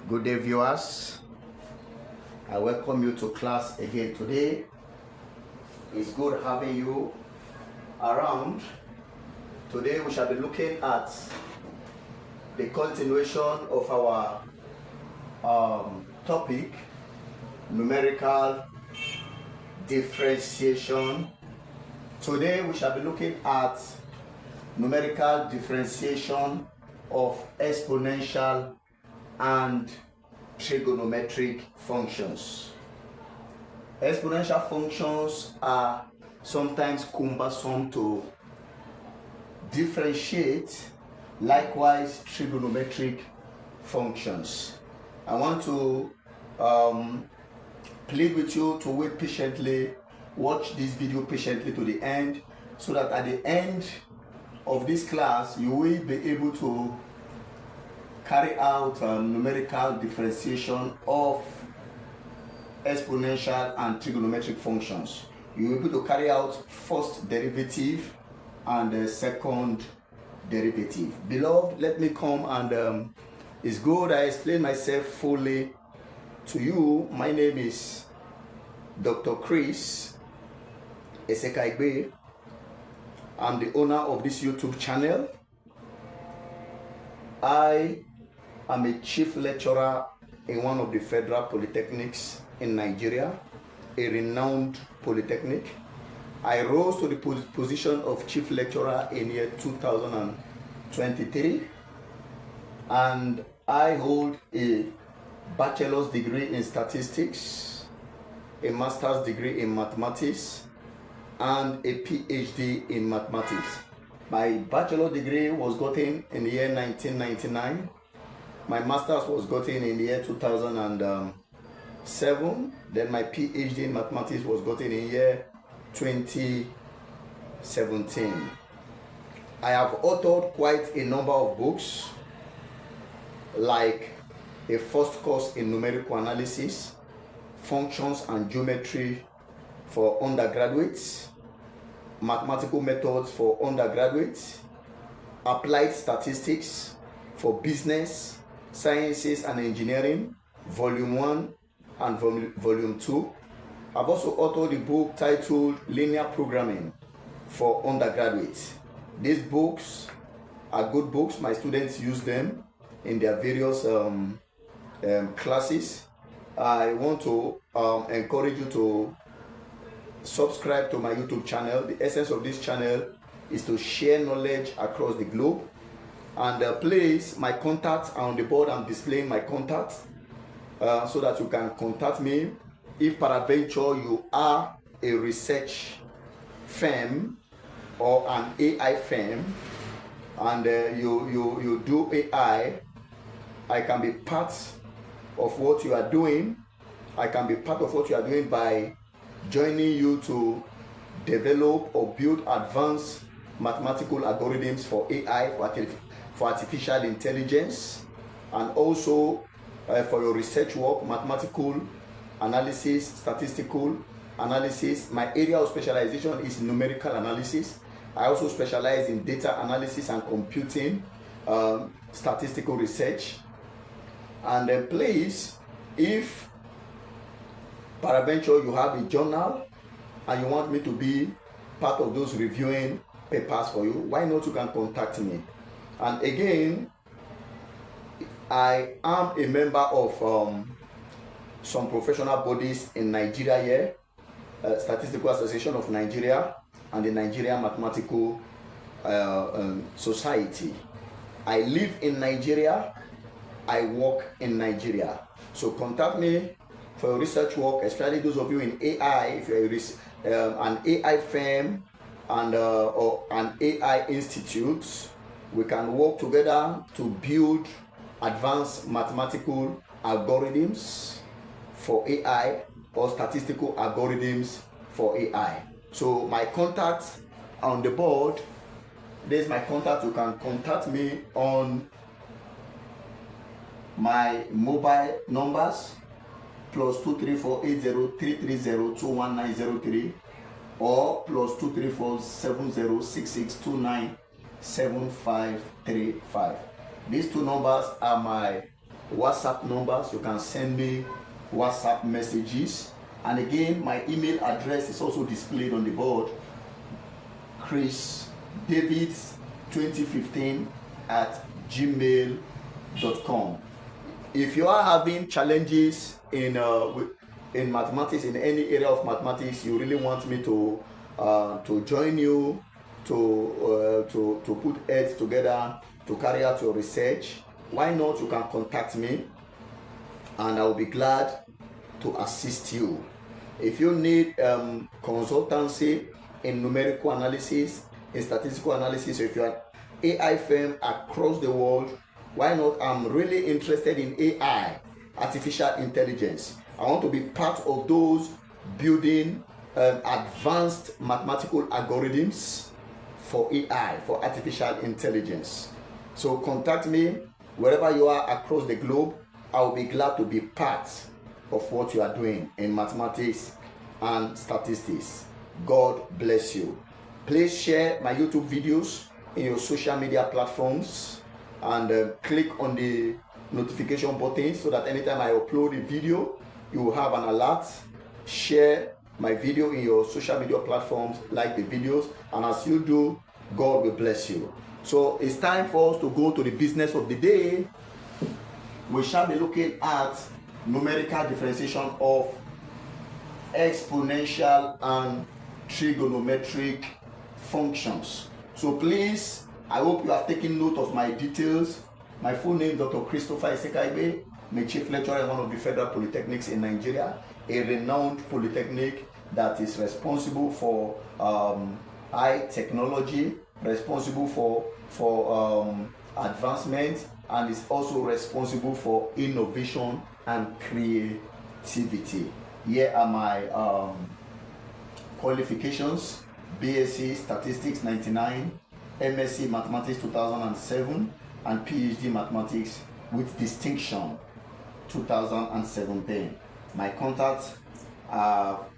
Good day, viewers. I welcome you to class again today. It's good having you around. Today we shall be looking at the continuation of our topic, numerical differentiation. Today we shall be looking at numerical differentiation of exponential and trigonometric functions. Exponential functions are sometimes cumbersome to differentiate, likewise trigonometric functions. I want to plead with you to wait patiently, watch this video patiently to the end, so that at the end of this class you will be able to carry out numerical differentiation of exponential and trigonometric functions. You will be able to carry out first derivative and second derivative. Beloved, let me come and it's good I explain myself fully to you. My name is Dr. Chris Esekaigbe. I'm the owner of this YouTube channel. I am a chief lecturer in one of the federal polytechnics in Nigeria, a renowned polytechnic. I rose to the position of chief lecturer in year 2023, and I hold a bachelor's degree in statistics, a master's degree in mathematics, and a PhD in mathematics. My bachelor degree was gotten in the year 1999. My master's was gotten in the year 2007. Then my PhD in mathematics was gotten in the year 2017. I have authored quite a number of books, like a first course in numerical analysis, functions and geometry for undergraduates, mathematical methods for undergraduates, applied statistics for business, sciences and engineering, volume 1 and volume 2. I've also authored a book titled Linear Programming for Undergraduates. These books are good books. My students use them in their various classes. I want to encourage you to subscribe to my YouTube channel. The essence of this channel is to share knowledge across the globe. And please, my contacts are on the board. I'm displaying my contacts so that you can contact me if peradventure you are a research firm or an AI firm, and you do AI. I can be part of what you are doing. I can be part of what you are doing by joining you to develop or build advanced mathematical algorithms for AI, for artificial intelligence, and also for your research work, mathematical analysis, statistical analysis. My area of specialization is numerical analysis. I also specialize in data analysis and computing, statistical research. And then please, if peradventure you have a journal and you want me to be part of those reviewing papers for you, why not? You can contact me. And again, I am a member of some professional bodies in Nigeria here, Statistical Association of Nigeria and the Nigerian Mathematical Society. I live in Nigeria, I work in Nigeria. So contact me for your research work, especially those of you in AI. If you're an AI firm and or an AI institute, we can work together to build advanced mathematical algorithms for AI or statistical algorithms for AI. So my contacts are on the board. There's my contact. You can contact me on my mobile numbers +2348033021903 or +2347066297535. These two numbers are my WhatsApp numbers. You can send me WhatsApp messages. And again, my email address is also displayed on the board. chrisdavids2015@gmail.com. If you are having challenges in mathematics, in any area of mathematics, you really want me to join you to put heads together to carry out your research, why not? You can contact me, and I will be glad to assist you. If you need consultancy in numerical analysis, in statistical analysis, if you are AI firm across the world, why not? I'm really interested in AI, artificial intelligence. I want to be part of those building advanced mathematical algorithms for AI, for artificial intelligence. So contact me wherever you are across the globe. I will be glad to be part of what you are doing in mathematics and statistics. God bless you. Please share my YouTube videos in your social media platforms, and click on the notification button so that anytime I upload a video, you will have an alert. Share my video in your social media platforms, like the videos, and as you do, God will bless you. So it's time for us to go to the business of the day. We shall be looking at numerical differentiation of exponential and trigonometric functions. So please, I hope you have taken note of my details. My full name, Dr. Christopher Isekaibe. I'm a chief lecturer in one of the federal polytechnics in Nigeria, a renowned polytechnic that is responsible for high technology, responsible for advancement, and is also responsible for innovation and creativity. Here are my qualifications: BSc Statistics 99, MSc Mathematics 2007, and PhD Mathematics with distinction 2017. My contact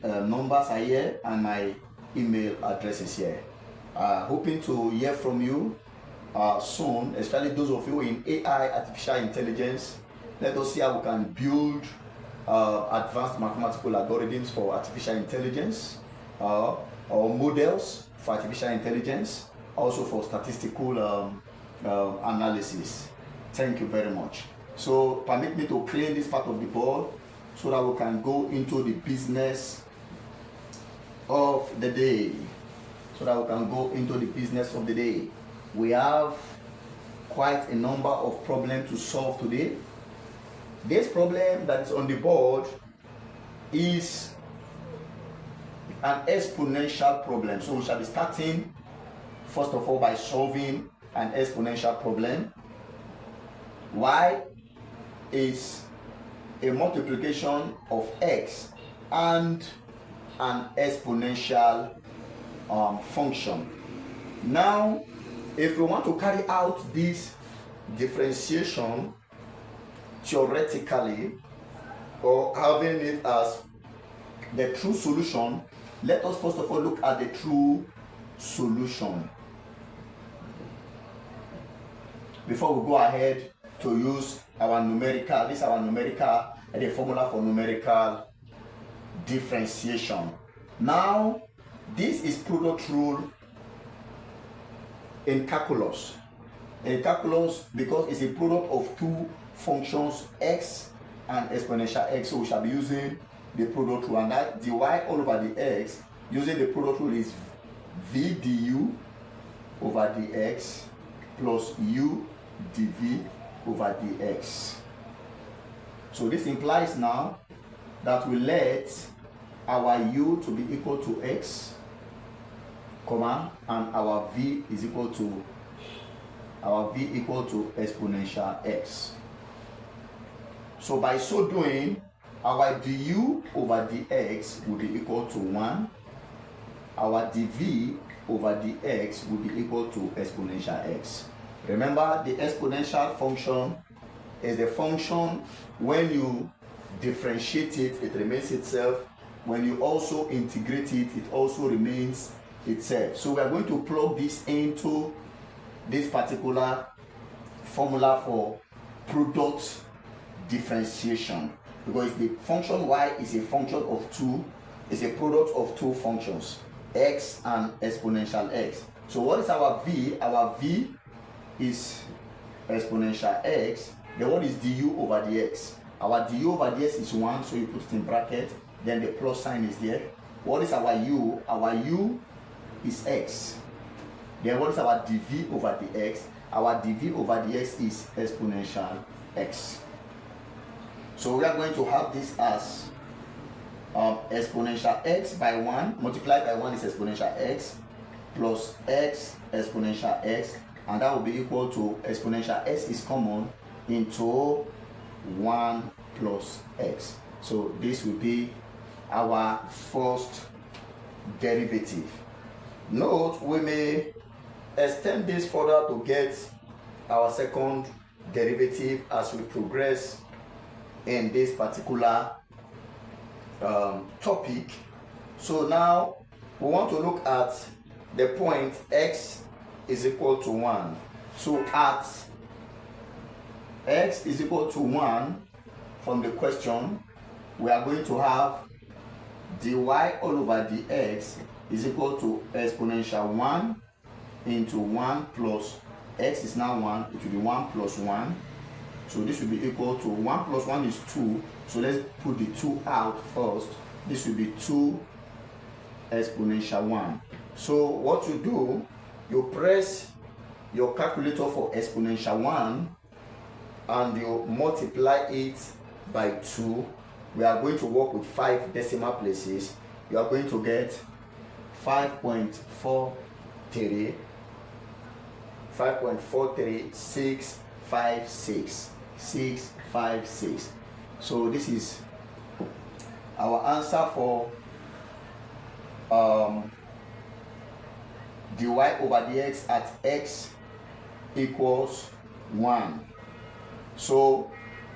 numbers are here, and my email address is here. Hoping to hear from you soon, especially those of you in AI, artificial intelligence. Let us see how we can build advanced mathematical algorithms for artificial intelligence, or models for artificial intelligence, also for statistical analysis. Thank you very much. So permit me to clean this part of the board so that we can go into the business of the day. We have quite a number of problems to solve today. This problem that is on the board is an exponential problem. So we shall be starting first of all by solving an exponential problem. Y is a multiplication of x and an exponential function. Now, if we want to carry out this differentiation theoretically, or having it as the true solution, let us first of all look at the true solution before we go ahead to use our numerical. This is our numerical, the formula for numerical differentiation. Now, this is product rule in calculus. In calculus, because it's a product of two functions, x and exponential x, so we shall be using the product rule, and that dy all over the x using the product rule is v du over dx plus u dv over dx. So this implies now that we let our u to be equal to x, comma, and our v is equal to exponential x. So by so doing, our du over dx will be equal to 1. Our dv over dx will be equal to exponential x. Remember, the exponential function is the function when you differentiate it, it remains itself. When you also integrate it, it also remains itself. So we are going to plug this into this particular formula for product differentiation, because the function y is a function of two, is a product of two functions, x and exponential x. So what is our v? Our v is exponential x. Then what is du over dx? Our du over dx is 1, so you put it in bracket, then the plus sign is there. What is our u? Our u is x. Then what is our dv over dx? Our dv over dx is exponential x. So we are going to have this as exponential x by 1 multiplied by 1 is exponential x plus x exponential x, and that will be equal to exponential x is common into 1 plus x. So this will be our first derivative. Note, we may extend this further to get our second derivative as we progress in this particular topic. So now we want to look at the point x is equal to 1. So at x is equal to 1, from the question, we are going to have dy all over dx is equal to exponential 1 into 1 plus x is now 1, it will be 1 plus 1. So this will be equal to 1 plus 1 is 2. So let's put the 2 out first. This will be 2 exponential 1. So what you do, you press your calculator for exponential 1 and you multiply it by 2. We are going to work with 5 decimal places. You are going to get 5.43 656 656. So this is our answer for dy over dx at x equals 1. So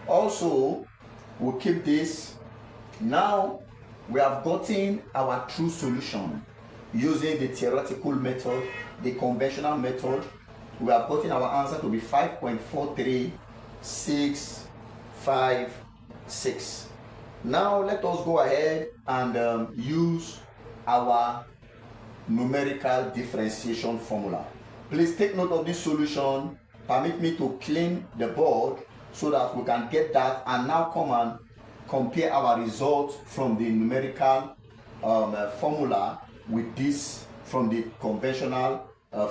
also we'll keep this. Now we have gotten our true solution using the theoretical method, the conventional method. We have gotten our answer to be 5.43656. Now let us go ahead and use our numerical differentiation formula. Please take note of this solution. Permit me to clean the board so that we can get that and now come and compare our results from the numerical formula with this from the conventional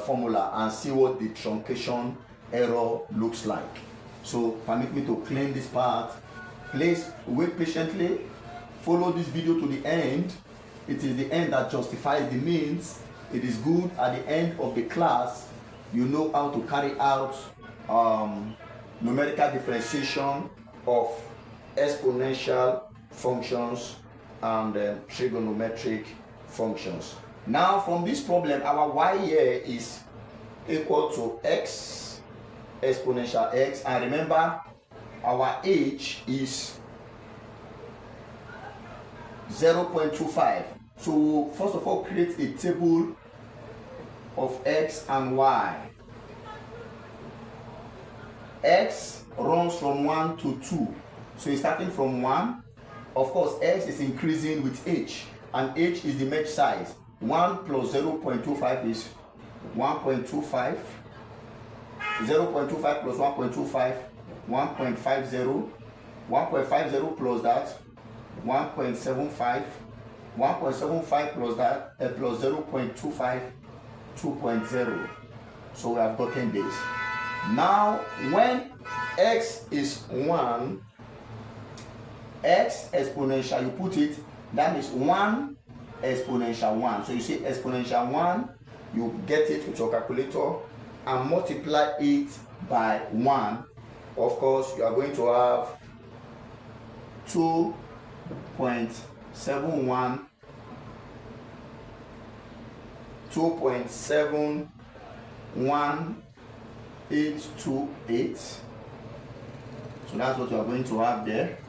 formula and see what the truncation error looks like. So permit me to clean this part. Please wait patiently, follow this video to the end. It is the end that justifies the means. It is good at the end of the class you know how to carry out numerical differentiation of exponential functions and trigonometric functions. Now from this problem, our y here is equal to x exponential x, and remember our h is 0.25. So first of all, create a table of x and y. X runs from 1 to 2, so it's starting from 1. Of course, x is increasing with h, and h is the mesh size. 1 plus 0.25 is 1.25. 0.25 plus 1.25, 1.50. 1.50 plus that, 1.75. 1.75 plus that, plus 0.25, 2.0. So we have gotten this. Now, when x is 1, x exponential, you put it, that is 1 exponential 1. So you see exponential 1, you get it with your calculator and multiply it by 1. Of course, you are going to have 2.71 2.71828. So that's what you are going to have there.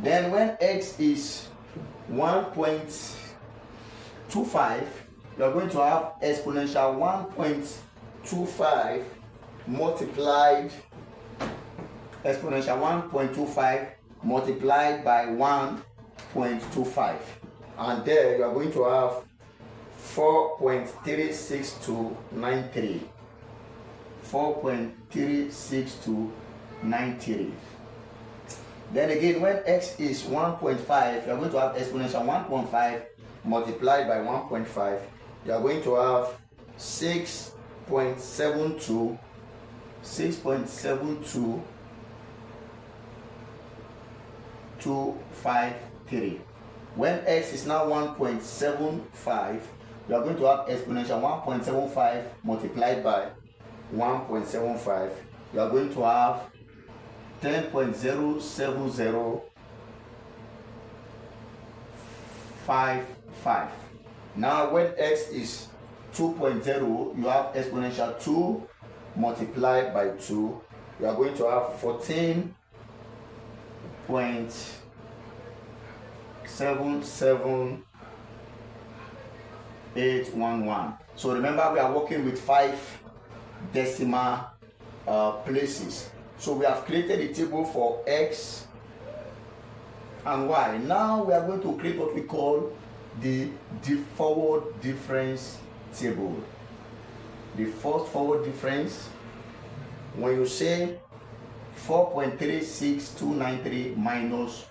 Then when x is 1.25, you are going to have exponential 1.25 multiplied exponential 1.25 multiplied by 1.25, and there you are going to have 4.36293. 4.36293. Then again, when x is 1.5, you are going to have exponential 1.5 multiplied by 1.5. You are going to have 6.72253. When x is now 1.75, you are going to have exponential 1.75 multiplied by 1.75. You are going to have 10.07055. Now when x is 2.0, you have exponential 2 multiplied by 2. You are going to have 14.77811. So remember, we are working with 5 decimal places. So we have created a table for x and y. Now we are going to create what we call the forward difference table. The first forward difference, when you say 4.36293 minus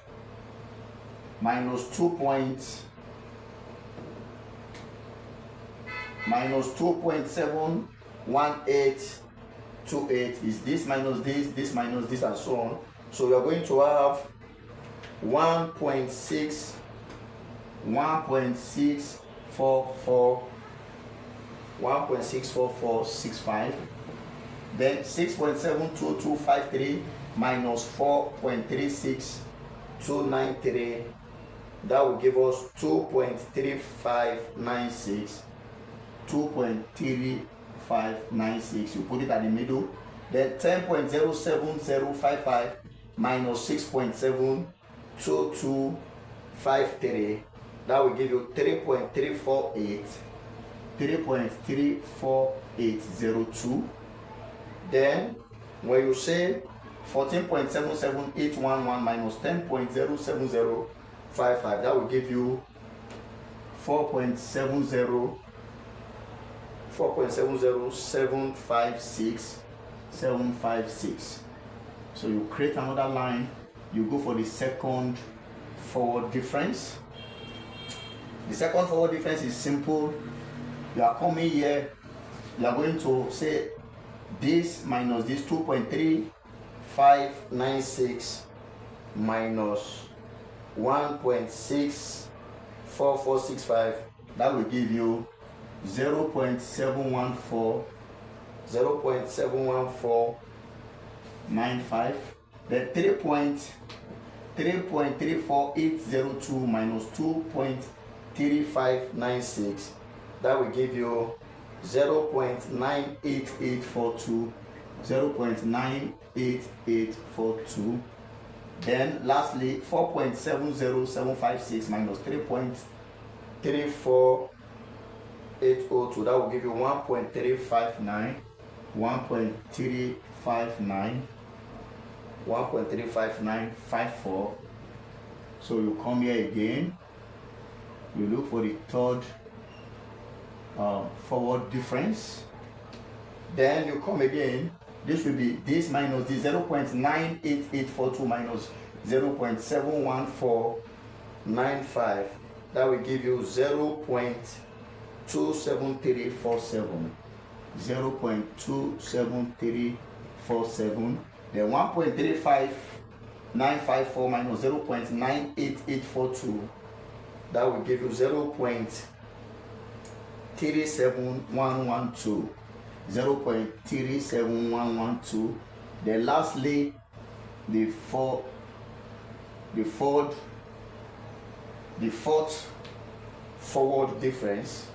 2.71828 is this minus this minus this, and so on. So you are going to have 1.64465, then 6.72253 minus 4.36293. That will give us 2.3596. 2.3596. You put it at the middle. Then 10.07055 minus 6.72253. That will give you 3.348. 3.34802. Then when you say 14.77811 minus 10.07055, that will give you 4.70756. So you create another line, you go for the second forward difference. The second forward difference is simple. You are coming here, you are going to say this minus this, 2.3596 minus 1.64465. That will give you 0.714 0.71495. Then 3.34802 minus 2.3596. That will give you 0.98842. 0.98842. Then lastly, 4.70756 minus 3.34802. That will give you 1.359. 1.35954. So you come here again, you look for the third forward difference. Then you come again, this will be this minus the 0.98842 minus 0.71495. That will give you 0.27347. 0.27347. Then 1.35954 minus 0.98842. That will give you 0.37112. 0.37112. Then lastly, the fourth forward difference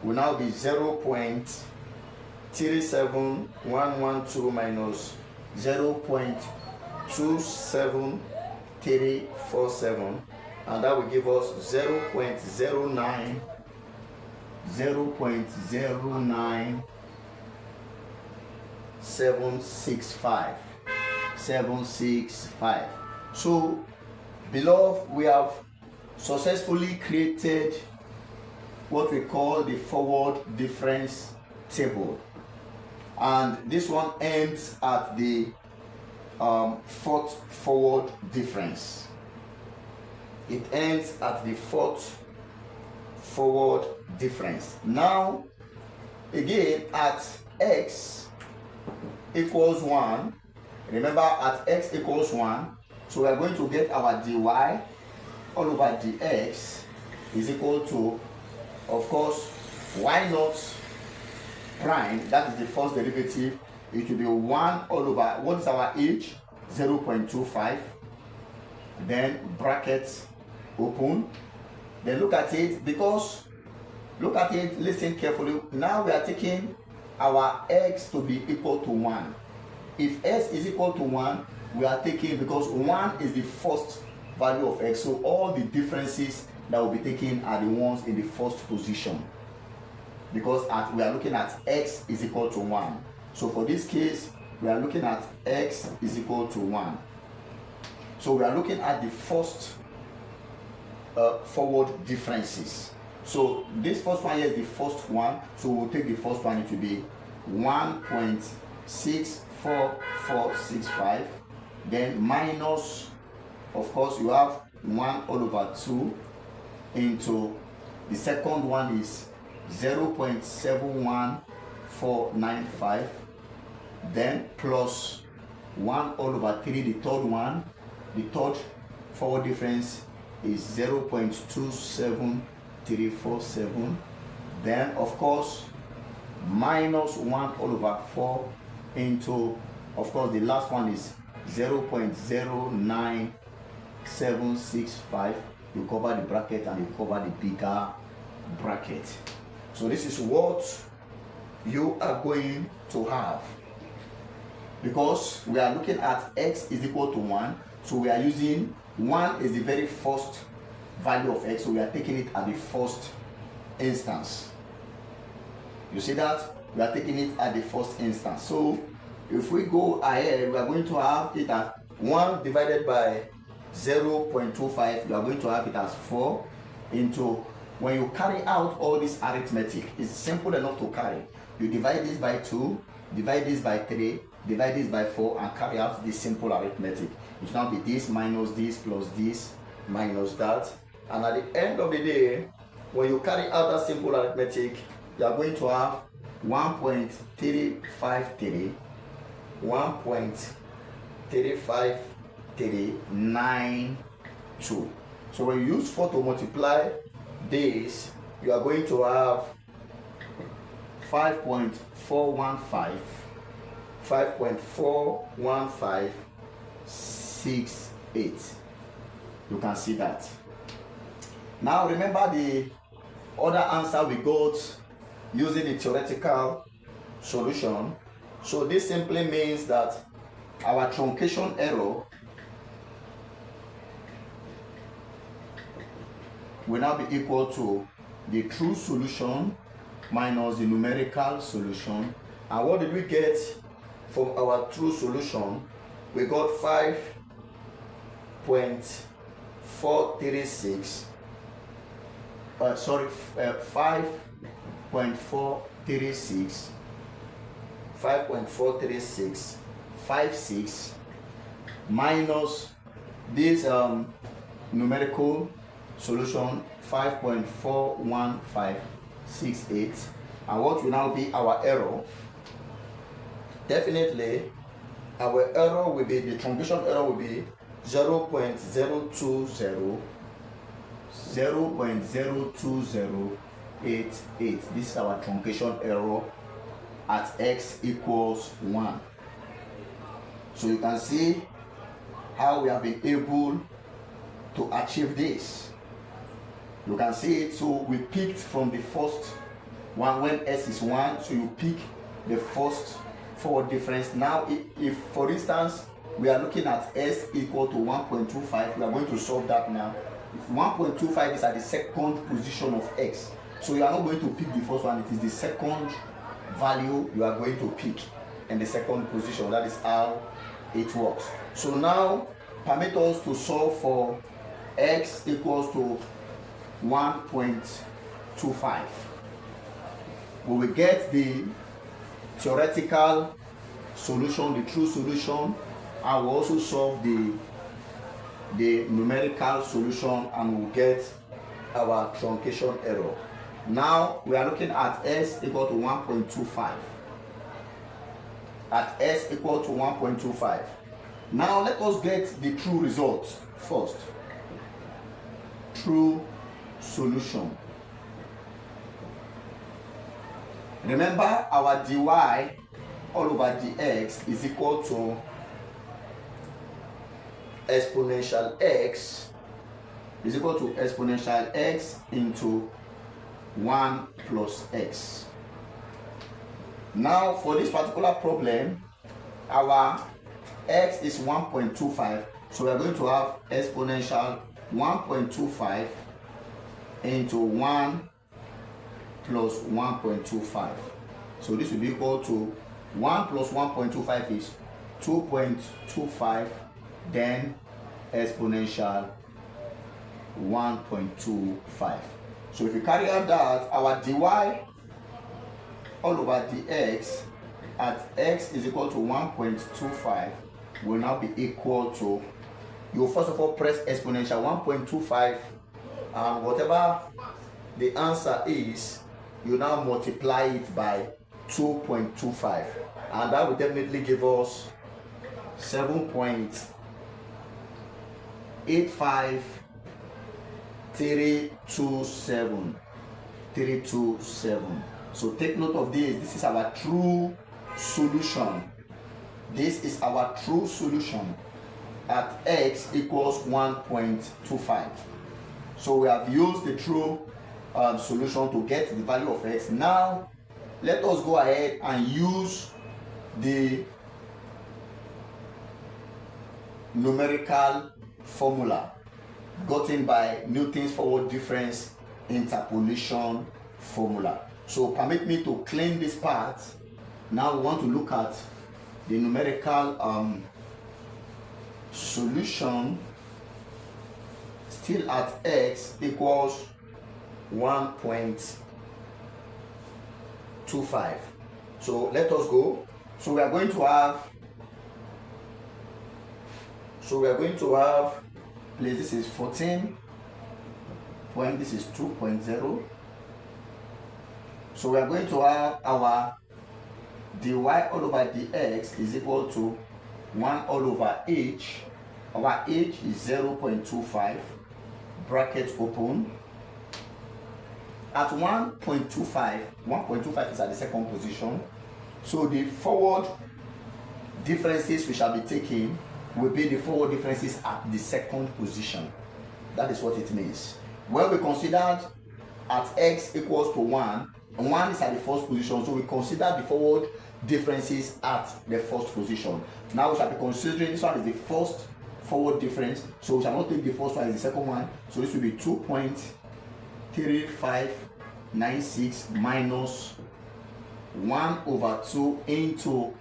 will now be 0.37112 minus 0.27347, and that will give us 0.09765. 765. So, beloved, we have successfully created what we call the forward difference table, and this one ends at the fourth forward difference. It ends at the fourth forward difference. Now, again, at x equals 1, remember at x equals 1, so we are going to get our dy all over dx is equal to, of course, y naught prime, that is the first derivative. It will be 1 all over, what is our h? 0.25. Then brackets open. Then look at it, because look at it, listen carefully. Now we are taking our x to be equal to 1. If s is equal to 1, we are taking, because 1 is the first value of x, so all the differences that will be taken are the ones in the first position, because we are looking at x is equal to 1. So for this case, we are looking at x is equal to 1. So we are looking at the first forward differences. So this first one here is the first one, so we'll take the first one. It will be 1.64465, then minus, of course, you have 1 all over 2 into the second one is 0.71495, then plus 1 all over 3, the third one, the third forward difference is 0.27347, then of course minus 1 all over 4 into, of course, the last one is 0.09765. You cover the bracket and you cover the bigger bracket. So this is what you are going to have, because we are looking at x is equal to 1, so we are using 1 is the very first value of x, so we are taking it at the first instance. You see that? We are taking it at the first instance. So if we go ahead, we are going to have it as 1 divided by 0.25, you are going to have it as 4 into, when you carry out all this arithmetic, it's simple enough to carry. You divide this by 2, divide this by 3, divide this by 4, and carry out this simple arithmetic. It will now be this minus this plus this minus that. And at the end of the day, when you carry out that simple arithmetic, you are going to have 1.353, 1.35392. So when you use 4 to multiply this, you are going to have 5.415, 5.41568. You can see that. Now remember the other answer we got using the theoretical solution. So this simply means that our truncation error will now be equal to the true solution minus the numerical solution. And what did we get from our true solution? We got 5.436 5.43656 minus this numerical solution 5.41568. And what will now be our error? Definitely our error will be, the truncation error will be 0.02088. This is our truncation error at x equals 1. So you can see how we have been able to achieve this. You can see it. So we picked from the first one when s is 1, so you pick the first forward difference. Now if for instance we are looking at s equal to 1.25, we are going to solve that now. 1.25 is at the second position of x, so you are not going to pick the first one, it is the second value you are going to pick in the second position. That is how it works. So now permit us to solve for x equals to 1.25. We will get the theoretical solution, the true solution, and we'll also solve the numerical solution, and we'll get our truncation error. Now we are looking at s equal to 1.25. At s equal to 1.25. Now let us get the true result first. True solution. Remember, our dy all over dx is equal to exponential x is equal to exponential x into 1 plus x. Now for this particular problem, our x is 1.25, so we are going to have exponential 1.25 into 1 plus 1.25. So this will be equal to 1 plus 1.25 is 2.25, then exponential 1.25. So if you carry out that, our dy all over dx at x is equal to 1.25 will now be equal to, you first of all press exponential 1.25, and whatever the answer is, you now multiply it by 2.25, and that will definitely give us 7.85327. So take note of this. This is our true solution. This is our true solution at x equals 1.25. So we have used the true solution to get the value of x. Now let us go ahead and use the numerical formula gotten by Newton's forward difference interpolation formula. So permit me to clean this part. Now we want to look at the numerical solution still at x equals 1.25. So let us go. So we are going to have please, this is 14 point, this is 2.0. So we are going to have our dy all over dx is equal to 1 all over h. Our h is 0.25, bracket open. At 1.25, 1.25 is at the second position. So the forward differences we shall be taking will be the forward differences at the second position. That is what it means. When we considered at x equals to 1, 1 is at the first position, so we consider the forward differences at the first position. Now we shall be considering this one is the first forward difference, so we shall not take the first one as the second one. So this will be 2.3596 minus 1 over 2 into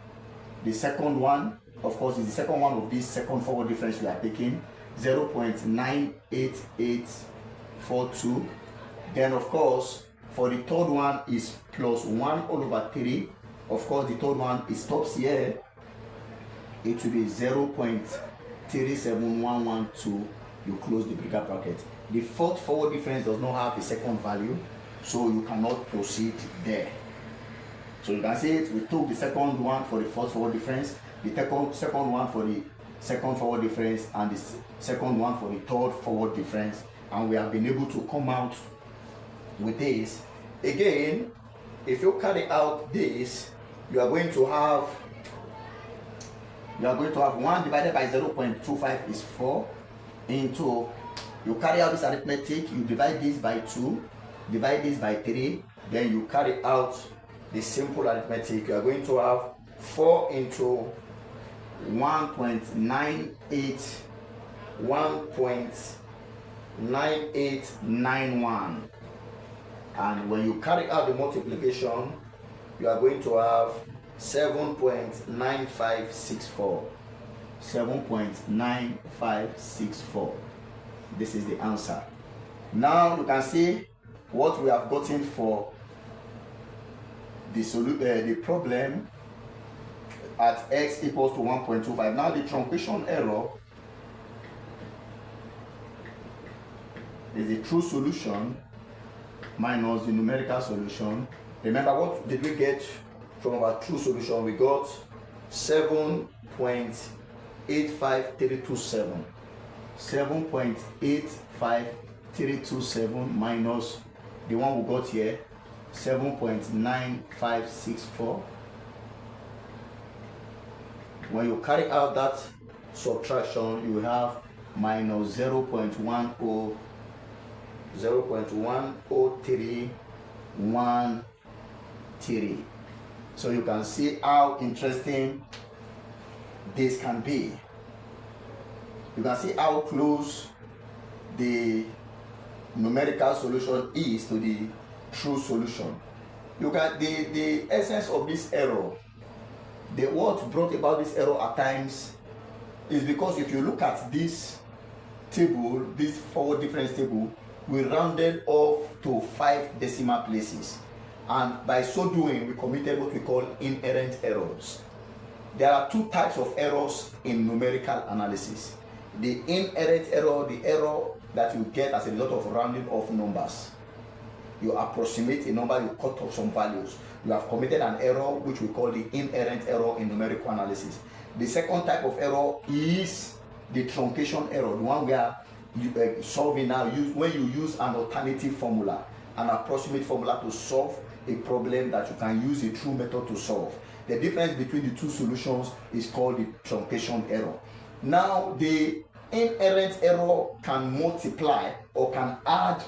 the second one. Of course, is the second one of this second forward difference we are taking, 0.98842. Then of course for the third one is plus 1 all over 3. Of course the third one is stops here. It will be 0.37112. You close the bigger bracket. The fourth forward difference does not have a second value, so you cannot proceed there. So you can see it, we took the second one for the first forward difference, the second one for the second forward difference, and the second one for the third forward difference, and we have been able to come out with this. Again, if you carry out this, you are going to have 1 divided by 0.25 is 4 into, you carry out this arithmetic, you divide this by 2, divide this by 3, then you carry out the simple arithmetic. You are going to have 4 into 1.9891, and when you carry out the multiplication, you are going to have 7.9564. 7.9564. This is the answer. Now you can see what we have gotten for the problem at x equals to 1.25. Now the truncation error is the true solution minus the numerical solution. Remember, what did we get from our true solution? We got 7.85327. 7.85327 minus the one we got here, 7.9564. When you carry out that subtraction, you have minus 0.10313. So you can see how interesting this can be. You can see how close the numerical solution is to the true solution. You can the essence of this error, what brought about this error at times is because if you look at this table, this forward difference table, we rounded off to 5 decimal places, and by so doing we committed what we call inherent errors. There are two types of errors in numerical analysis. The inherent error, the error that you get as a result of rounding off numbers. You approximate a number, you cut off some values. You have committed an error which we call the inherent error in numerical analysis. The second type of error is the truncation error, the one where you solving now, when you use an alternative formula, an approximate formula to solve a problem that you can use a true method to solve. The difference between the two solutions is called the truncation error. Now, the inherent error can multiply or can add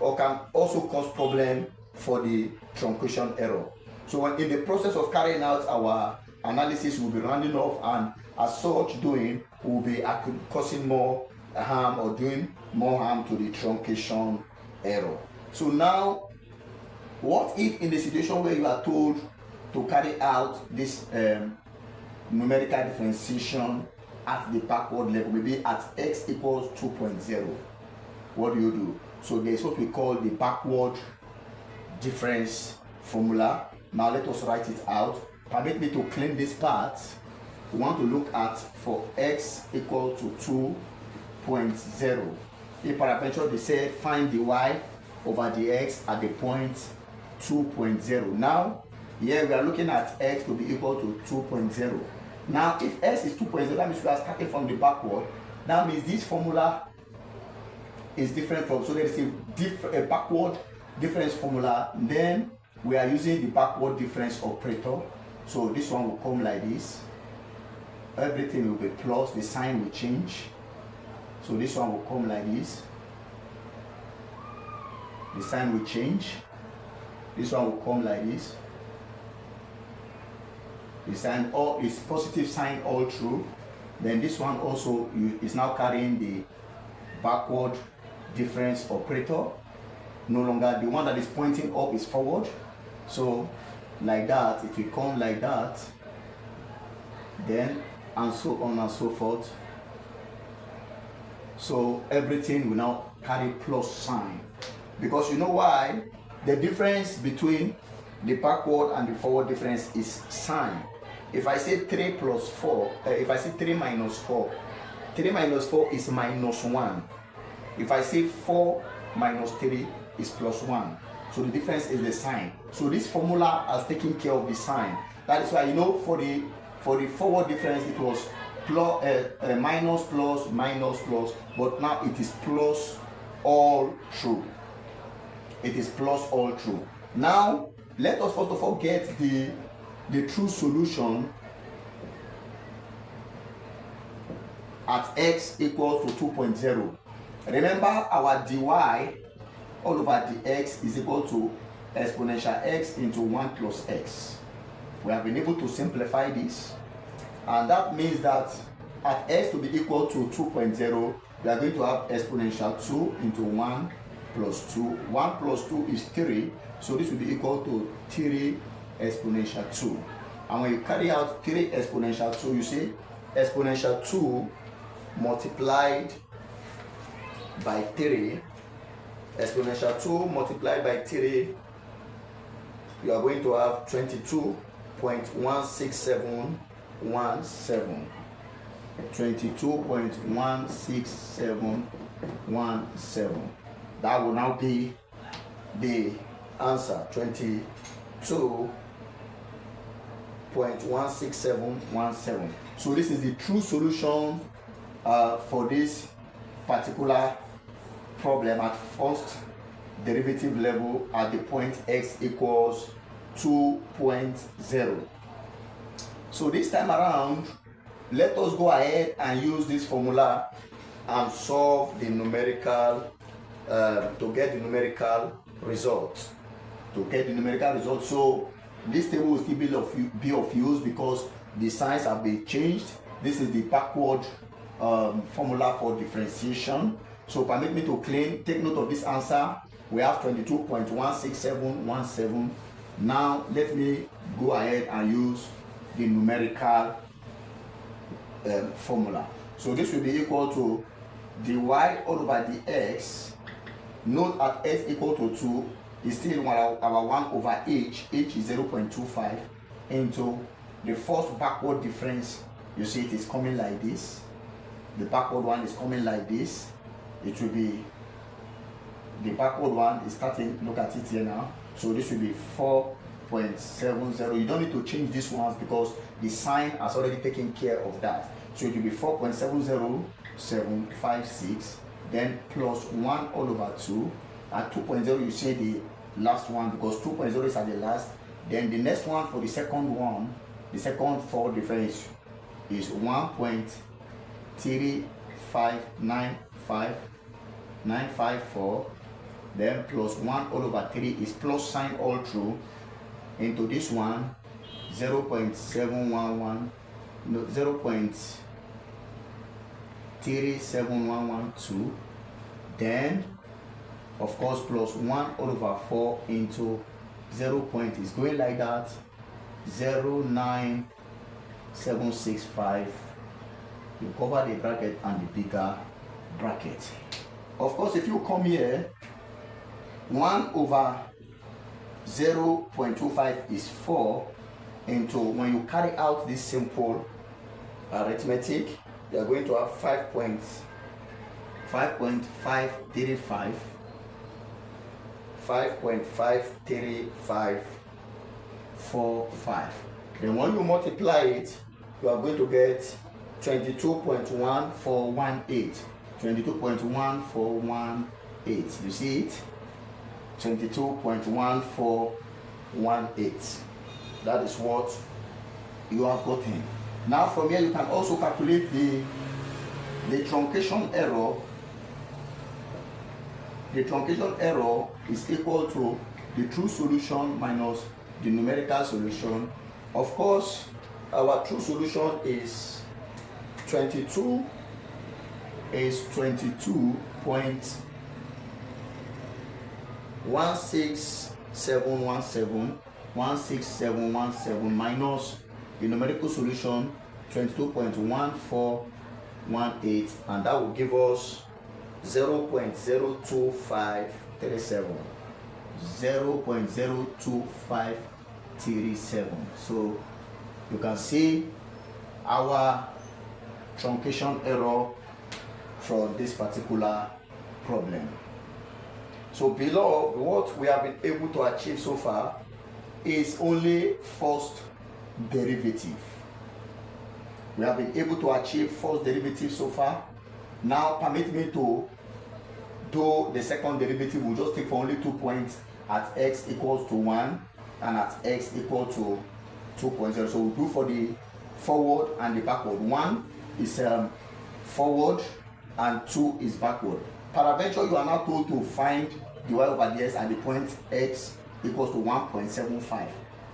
or can also cause problem for the truncation error. So when in the process of carrying out our analysis, we'll be rounding off, and as such doing, we'll be causing more harm or doing more harm to the truncation error. So now, what if in the situation where you are told to carry out this numerical differentiation at the backward level, maybe at x equals 2.0? What do? So there's what we call the backward difference formula. Now let us write it out. Permit me to clean this part. We want to look at for x equal to 2.0. In paraventure, they say find the y over the x at the point 2.0. Now, here we are looking at x to be equal to 2.0. Now, if x is 2.0, that means we are starting from the backward. That means this formula is different from, so there is a backward difference formula. Then we are using the backward difference operator. So this one will come like this. Everything will be plus, the sign will change. So this one will come like this. The sign will change. This one will come like this. The sign all is positive sign all through. Then this one also is now carrying the backward difference operator. No longer the one that is pointing up is forward. So like that, it will come like that. Then and so on and so forth. So everything will now carry plus sign. Because you know why? The difference between the backward and the forward difference is sign. If I say 3 plus 4, if I say 3 minus 4, 3 minus 4 is minus 1. If I say 4 minus 3 is plus 1. So the difference is the sign. So this formula has taken care of the sign. That is why, you know, for the forward difference, it was plus, minus plus minus plus, but now it is plus all through. It is plus all through. Now, let us first of all get the true solution at x equals to 2.0. Remember, our dy all over dx is equal to exponential x into 1 plus x. We have been able to simplify this, and that means that at x to be equal to 2.0, we are going to have exponential 2 into 1 plus 2. 1 plus 2 is 3, so this will be equal to 3 exponential 2. And when you carry out 3 exponential 2, you see exponential 2 multiplied by 3, exponential 2 multiplied by 3, you are going to have 22.16717. 22.16717. That will now be the answer, 22.16717. So this is the true solution for this particular problem at first derivative level at the point x equals 2.0. So this time around, let us go ahead and use this formula and solve the numerical to get the numerical result. So this table will still be of use because the signs have been changed. This is the backward formula for differentiation. So permit me to take note of this answer. We have 22.16717. Now let me go ahead and use the numerical formula. So this will be equal to dy all over dx. Note at x equal to 2 is still our 1 over h is 0.25 into the first backward difference. You see it is coming like this. The backward one is coming like this. It will be, the backward one is starting, look at it here now. So this will be 4.70. You don't need to change these ones because the sign has already taken care of that. So it will be 4.70756, then plus 1 all over 2. At 2.0 you say the last one because 2.0 is at the last. Then the next one for the second one, the second forward difference is 1.3595954. Then plus 1 all over 3 is plus sign all through into this one 0.711, no, 0.37112. Then of course plus 1 all over 4 into 0 point is going like that, 09765. You cover the bracket and the bigger bracket. Of course, if you come here, 1 over 0.25 is 4 into, when you carry out this simple arithmetic, you are going to have 5.535. 5.53545. Then when you multiply it, you are going to get 22.1418. 22.1418. You see it? 22.1418. That is what you have gotten. Now from here you can also calculate the truncation error. The truncation error is equal to the true solution minus the numerical solution. Of course, our true solution is 22.16717 minus the numerical solution 22.1418, and that will give us 0.02537. 0.02537. So you can see our truncation error for this particular problem. So below, what we have been able to achieve so far is only first derivative. We have been able to achieve first derivative so far. Now permit me to do the second derivative. We'll just take for only 2 points at x equals to 1 and at x equal to 2.0. So we'll do for the forward and the backward. 1 is forward and 2 is backward. Peradventure, you are now told to find dy over dx at the point x equals to 1.75.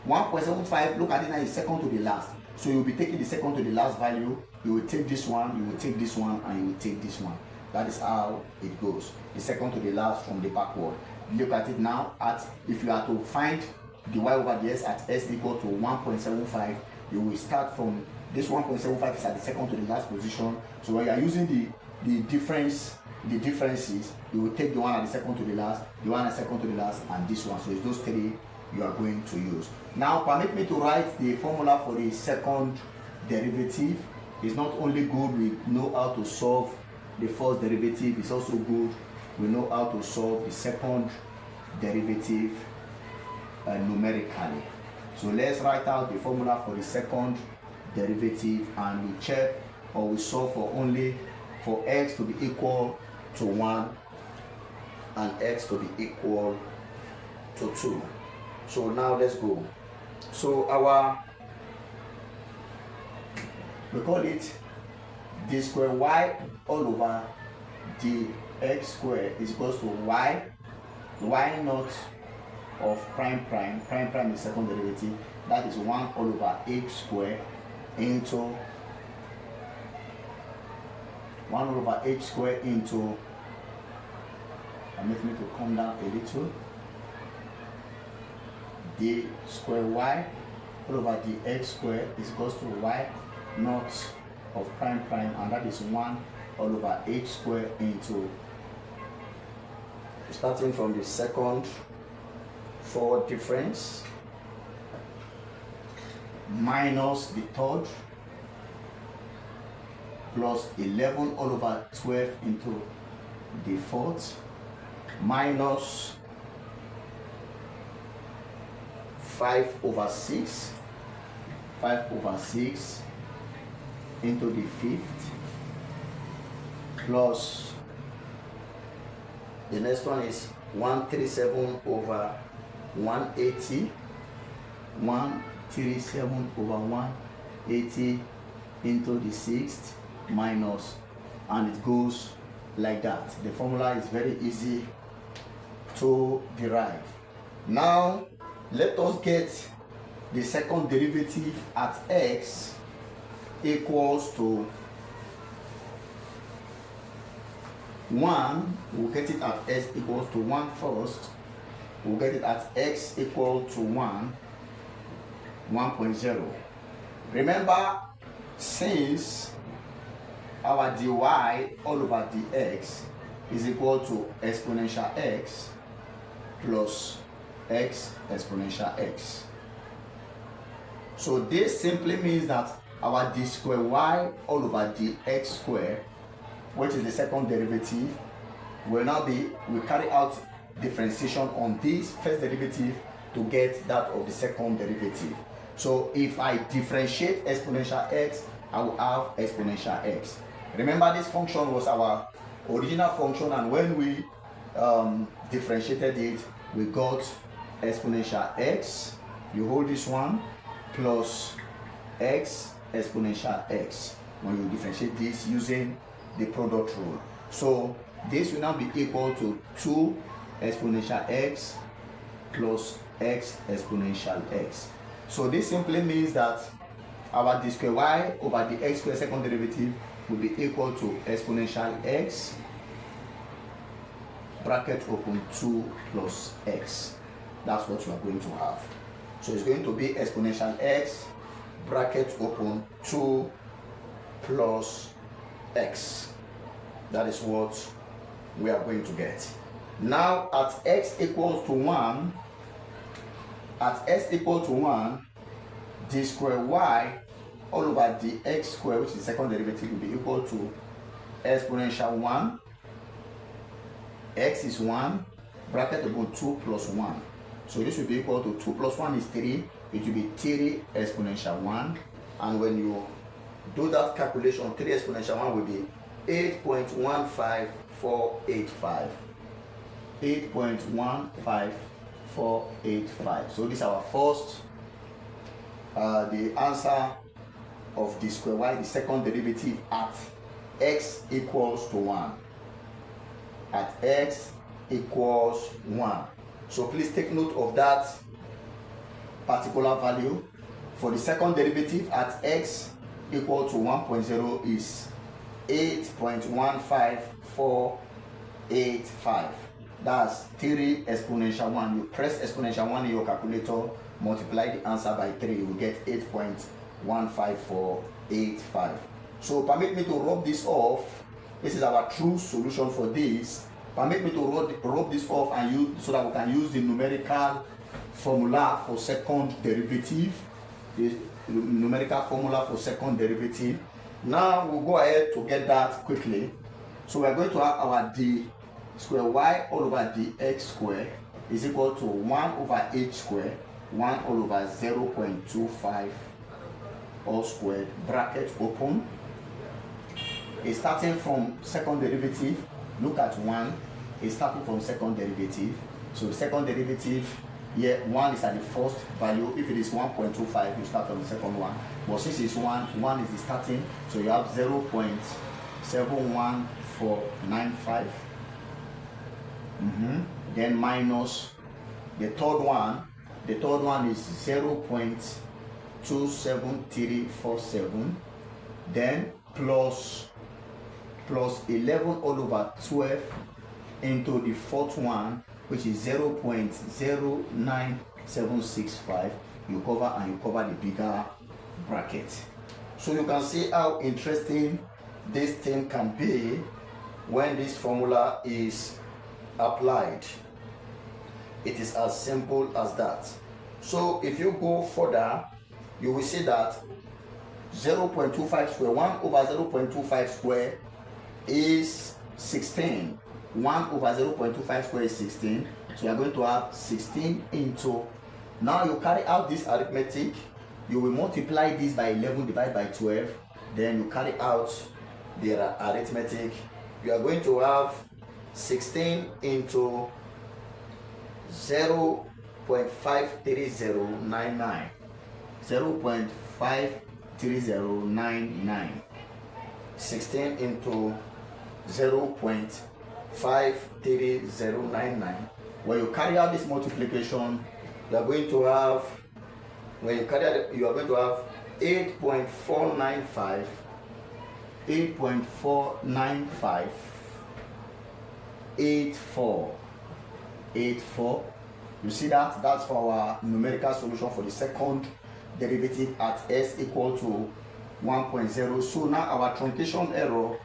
1.75, look at it now, is second to the last. So you'll be taking the second to the last value. You will take this one, you will take this one, and you will take this one. That is how it goes. The second to the last from the backward. Look at it now. If you are to find dy over dx at s equal to 1.75, you will start from This 1.75 is at the second to the last position. So when you are using the differences, you will take the one at the second to the last, the one at the second to the last, and this one. So it's those three you are going to use. Now permit me to write the formula for the second derivative. It's not only good we know how to solve the first derivative, it's also good we know how to solve the second derivative numerically. So let's write out the formula for the second derivative, and we check or we solve for x to be equal to 1 and x to be equal to 2. So now let's go. So we call it d square y all over dx square is equals to y naught of prime is second derivative, that is 1 all over h square into 1 over h square into, I'm making it to come down a little, d square y all over dx square is equals to y naught of prime, and that is 1 all over h square into, starting from the second forward difference minus the third plus 11 all over 12 into the fourth minus 5 over 6 into the fifth plus the next one is 137 over 180 into the sixth minus, and it goes like that. The formula is very easy to derive. Now let us get the second derivative at x equals to 1. We'll get it at x equals to 1 first. We'll get it at x equal to 1.0. Remember, since our dy all over dx is equal to exponential x plus x exponential x. So this simply means that our d square y all over dx square, which is the second derivative, will now be, we carry out differentiation on this first derivative to get that of the second derivative. So if I differentiate exponential x, I will have exponential x. Remember, this function was our original function, and when we differentiated it, we got exponential x. You hold this one plus x exponential x when you differentiate this using the product rule. So this will now be equal to 2 exponential x plus x exponential x. So this simply means that our d square y over the x square second derivative will be equal to exponential x bracket open 2 plus x. That's what you are going to have. So it's going to be exponential x bracket open 2 plus x. That is what we are going to get. Now at x equals to 1, d square y all over dx square, which is the second derivative, will be equal to exponential 1, x is 1, bracket about 2 plus 1. So this will be equal to 2 plus 1 is 3, it will be 3 exponential 1, and when you do that calculation, 3 exponential 1 will be 8.15485. 8.15485. So this is our first, the answer of d square y, the second derivative at x equals to 1. At x equals 1. So please take note of that particular value. For the second derivative at x equal to 1.0 is 8.15485. That's 3 exponential 1. You press exponential 1 in your calculator, multiply the answer by 3, you will get 8.15485. 85. So permit me to rub this off. This is our true solution for this. Permit me to rub this off and use so that we can use the numerical formula for second derivative. The numerical formula for second derivative. Now we'll go ahead to get that quickly. So we're going to have our d square y all over dx square is equal to 1 over h square 1 all over 0.25 all squared, bracket open. It's starting from second derivative. Look at 1 is starting from second derivative. So the second derivative here, 1 is at the first value. If it is 1.25, you start on the second one. But since it's 1 is the starting, so you have 0.71495. Then minus the third one. The third one is 0.27347. Then plus 11 all over 12 into the fourth one, which is 0.09765. You cover and you cover the bigger bracket. So you can see how interesting this thing can be when this formula is applied. It is as simple as that. So if you go further, you will see that 0.25 square, 1 over 0.25 square is 16. 1 over 0.25 square is 16. So you are going to have 16 into, now you carry out this arithmetic, you will multiply this by 11 divided by 12, then you carry out the arithmetic. You are going to have 16 into 0.53099. 0.53099. 16 into 0.53099. When you carry out this multiplication, you are going to have, when you carry out, you are going to have 8.495. 8.495. 84. You see that? That's for our numerical solution for the second derivative at s equal to 1.0. So now our truncation error,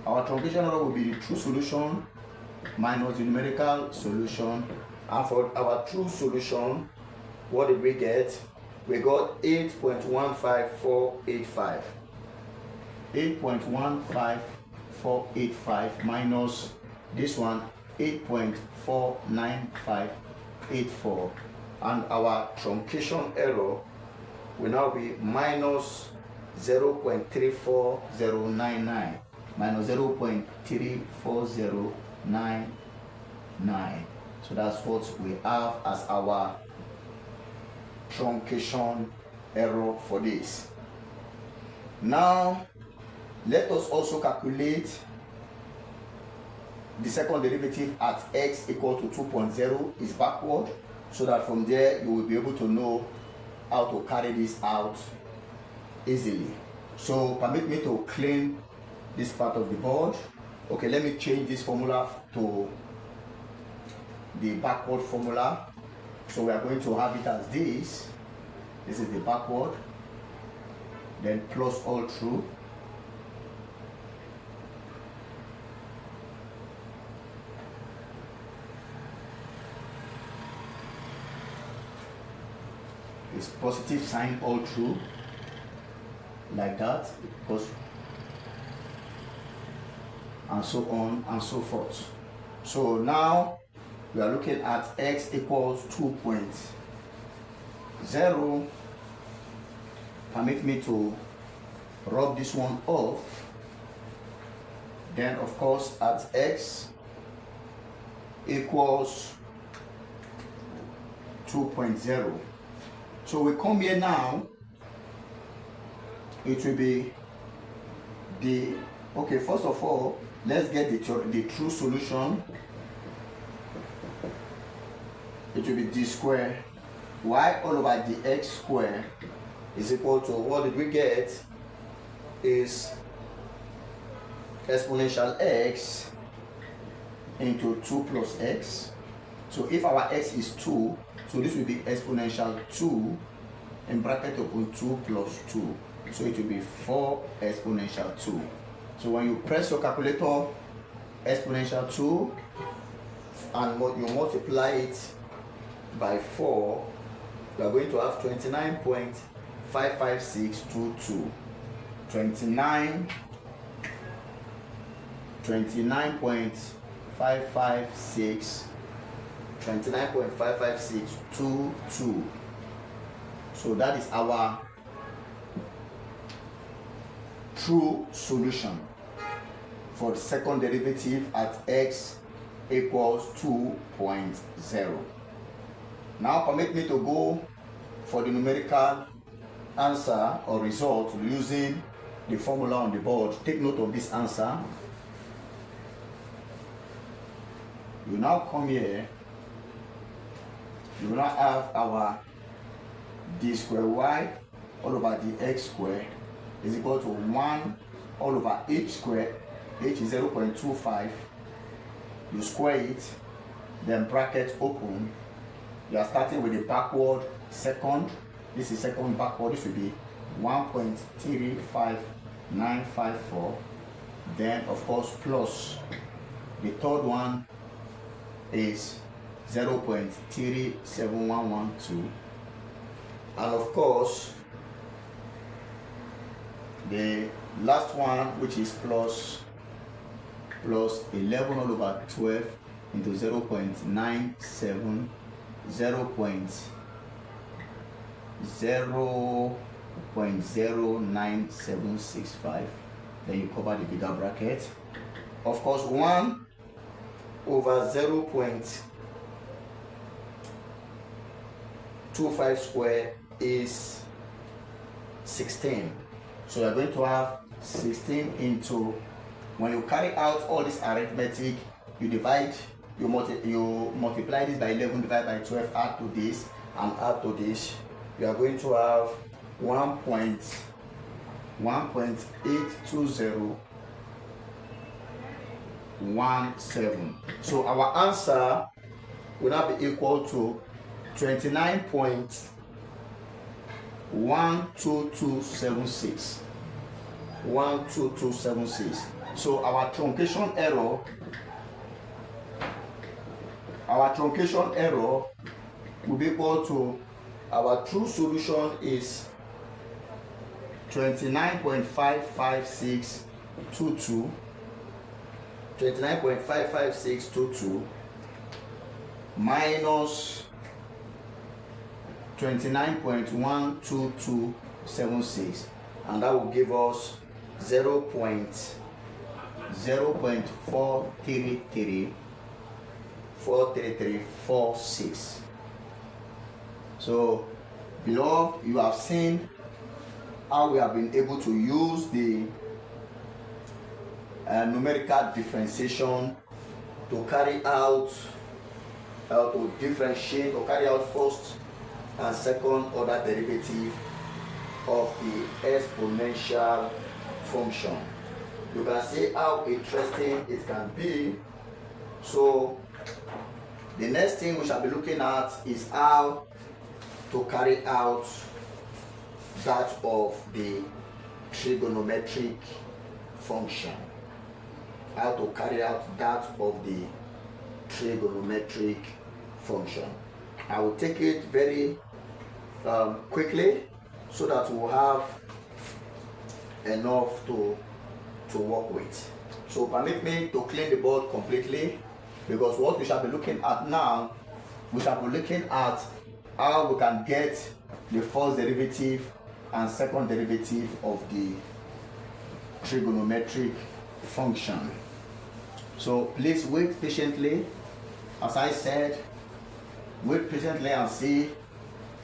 will be the true solution minus the numerical solution. And for our true solution, what did we get? We got 8.15485. 8.15485 minus this one, 8.49584. And our truncation error will now be minus 0.34099. Minus 0.34099. So that's what we have as our truncation error for this. Now let us also calculate the second derivative at x equal to 2.0 is backward, so that from there you will be able to know how to carry this out easily. So permit me to clean this part of the board. Okay, let me change this formula to the backward formula. So we are going to have it as this. This is the backward, then plus all through. It's positive sign all through, like that, because, and so on and so forth. So now we are looking at x equals 2.0. Permit me to rub this one off. Then of course at x equals 2.0. So we come here now, it will be the, okay, first of all, let's get the true solution. It will be d square y all over dx square is equal to, what did we get, is exponential x into 2 plus x. So if our x is 2, so this will be exponential 2 in bracket open 2 plus 2. So it will be 4 exponential 2. So when you press your calculator, exponential 2, and you multiply it by 4, you are going to have 29.55622. 29.55622. So that is our true solution for the second derivative at x equals 2.0. Now permit me to go for the numerical answer or result using the formula on the board. Take note of this answer. You now come here, you will now have our d square y all over dx square is equal to 1 all over h square. H is 0.25. You square it, then bracket open. You are starting with the backward second. This is second backward. This will be 1.35954. Then of course plus the third one is 0.37112, and of course the last one, which is plus 11 all over 12 into 0.97, 0.09765. Then you cover the bigger bracket. Of course 1 over 0.25 square is 16. So you are going to have 16 into, when you carry out all this arithmetic, you divide, you multiply this by 11, divide by 12, add to this, and add to this. You are going to have 1.82017. So our answer will now be equal to 29.12276. 12276. So our truncation error will be equal to, our true solution is 29.55622. 29.55622 minus 29.12276, and that will give us 0.43346. So beloved, you have seen how we have been able to use the numerical differentiation to carry out, to differentiate or carry out first and second order derivative of the exponential function. You can see how interesting it can be. So the next thing we shall be looking at is how to carry out that of the trigonometric function. How to carry out that of the trigonometric function. I will take it very quickly so that we'll have enough to work with. So permit me to clean the board completely, because what we shall be looking at now, we shall be looking at how we can get the first derivative and second derivative of the trigonometric function. So please wait patiently. As I said, wait patiently and see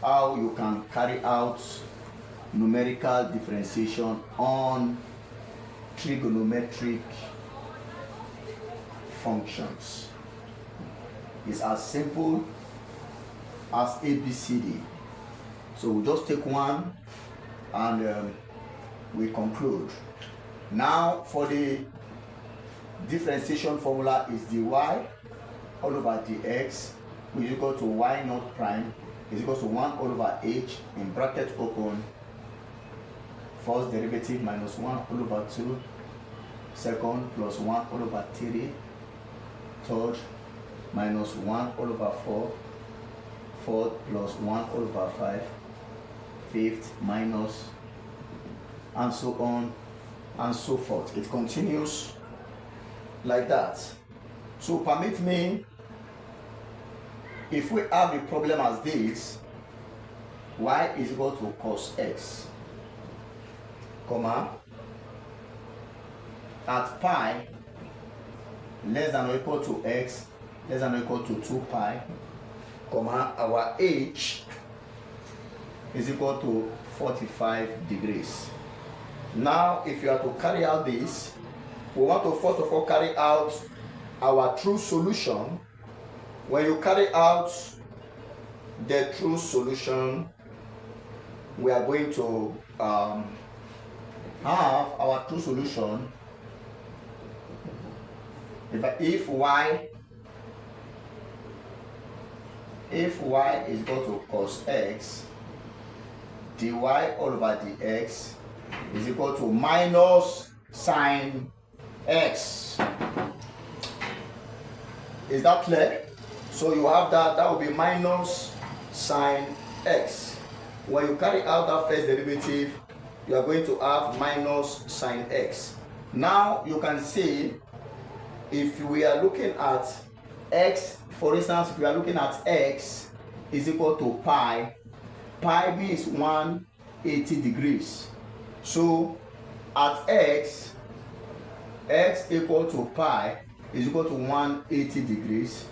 how you can carry out numerical differentiation on trigonometric functions. It's as simple as ABCD. So we'll just take one and we conclude. Now for the differentiation formula is dy all over dx, which is equal to y naught prime is equal to 1 all over h in bracket open, first derivative minus 1 all over 2, second plus 1 all over 3, third minus 1 all over 4, fourth plus 1 all over 5, fifth minus, and so on and so forth. It continues like that. So permit me, if we have a problem as this, y is equal to cos x, comma, at pi less than or equal to x less than or equal to 2 pi, comma, our h is equal to 45 degrees. Now, if you are to carry out this, we want to first of all carry out our true solution. When you carry out the true solution, we are going to have our true solution. If y is equal to cos x, dy all over dx is equal to minus sine x. Is that clear? So you have that will be minus sine x. When you carry out that first derivative, you are going to have minus sine x. Now you can see, if we are looking at x, for instance, if we are looking at x is equal to pi, pi is 180 degrees. So at x equal to pi is equal to 180 degrees.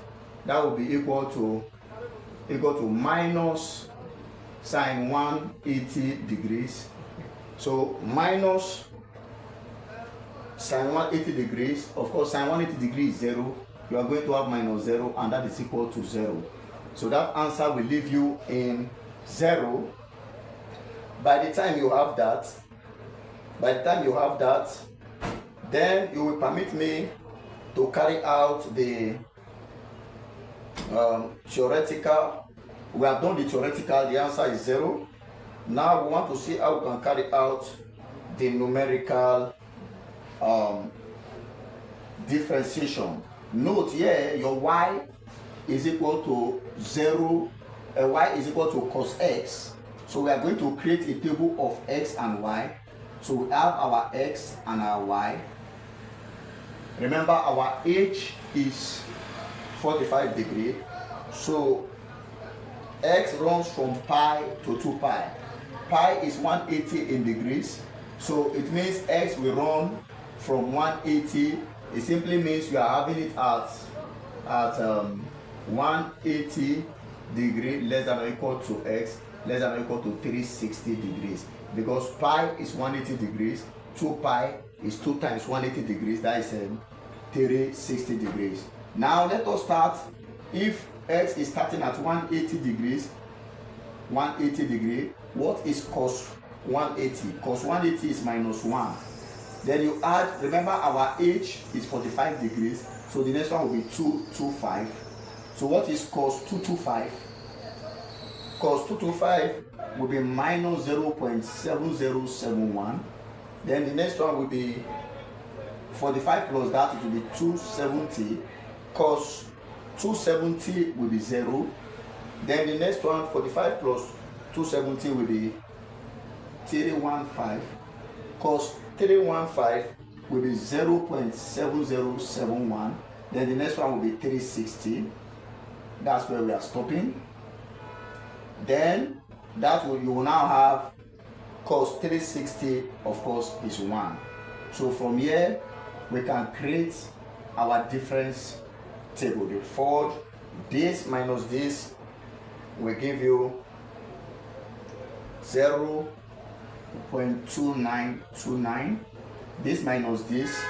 That will be equal to minus sine 180 degrees. So minus sine 180 degrees, of course sine 180 degrees is 0, you are going to have minus 0, and that is equal to 0. So that answer will leave you in 0. By the time you have that, then you will permit me to carry out the theoretical. We have done the theoretical, the answer is 0. Now we want to see how we can carry out the numerical differentiation. Note here, your y is equal to 0, y is equal to cos x. So we are going to create a table of x and y. So we have our x and our y. Remember, our h is 45 degrees. So x runs from pi to 2 pi. Pi is 180 in degrees. So it means x will run from 180. It simply means we are having it at 180 degree less than or equal to x less than or equal to 360 degrees. Because pi is 180 degrees, 2 pi is 2 times 180 degrees, that is 360 degrees. Now let us start. If x is starting at 180 degrees, what is cos 180? Cos 180 is minus 1. Then you add, remember our h is 45 degrees, so the next one will be 225. So what is cos 225? Cos 225 will be minus 0.7071. Then the next one will be 45 plus that, it will be 270. Cos 270 will be 0. Then the next one, 45 plus 270 will be 315. Cos 315 will be 0.7071. Then the next one will be 360. That's where we are stopping. Then you will now have cos 360, of course, is 1. So from here we can create our difference table. The fold, this minus this will give you 0.2929. This minus this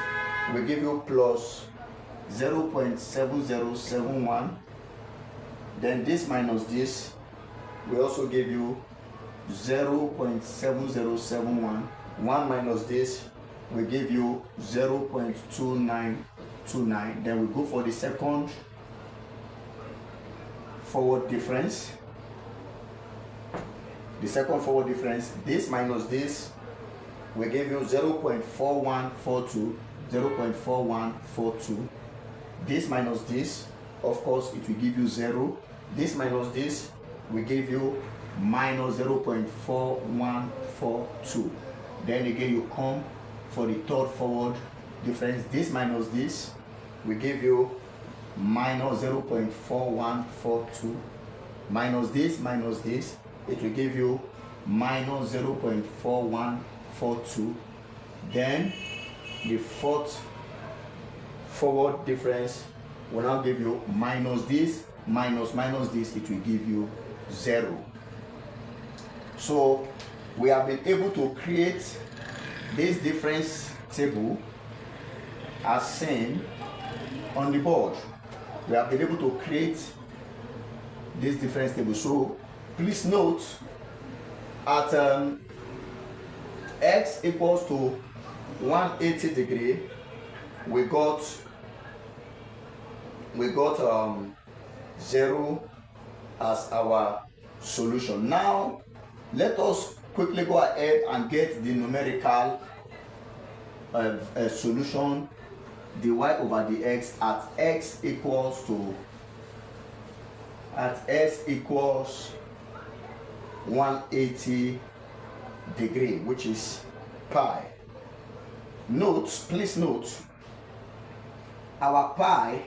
will give you plus 0.7071. Then this minus this will also give you 0.7071. 1 minus this will give you 0.2929. Then we go for the second forward difference. the second forward difference, this minus this will give you 0.4142, 0.4142. This minus this, of course, it will give you 0. This minus this will give you minus 0.4142. Then again, you come for the third forward difference. This minus this will give you minus 0.4142. Minus this, it will give you minus 0.4142. Then the fourth forward difference will now give you minus this, minus this, it will give you 0. So we have been able to create this difference table as seen on the board. We have been able to create this difference table. So please note, at x equals to 180 degree, we got 0 as our solution. Now let us quickly go ahead and get the numerical solution, dy over dx at x equals 180 degree, which is pi. Please note, our pi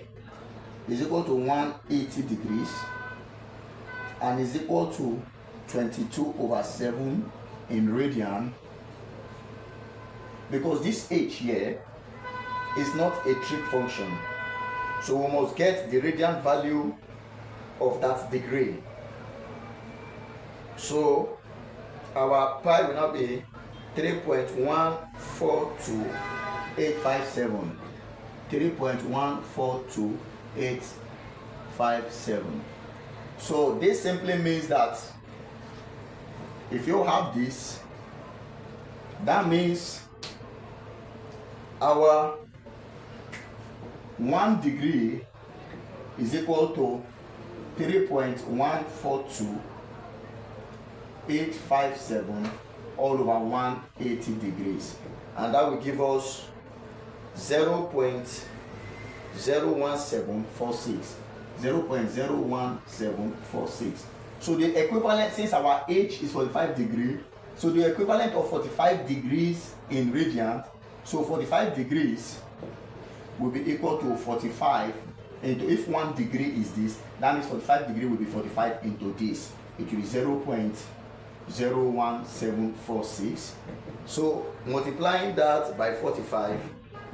is equal to 180 degrees and is equal to 22/7 in radian, because this h here is not a trig function, so we must get the radian value of that degree. So our pi will now be 3.142857. 3.142857. So this simply means that if you have this, that means our 1 degree is equal to 3.142857 all over 180 degrees, and that will give us 0.01746. 0.01746. So the equivalent, since our h is 45 degrees, so the equivalent of 45 degrees in radian, so 45 degrees will be equal to 45 into, if 1 degree is this, that means 45 degree will be 45 into this, it will be 0.01746. So multiplying that by 45,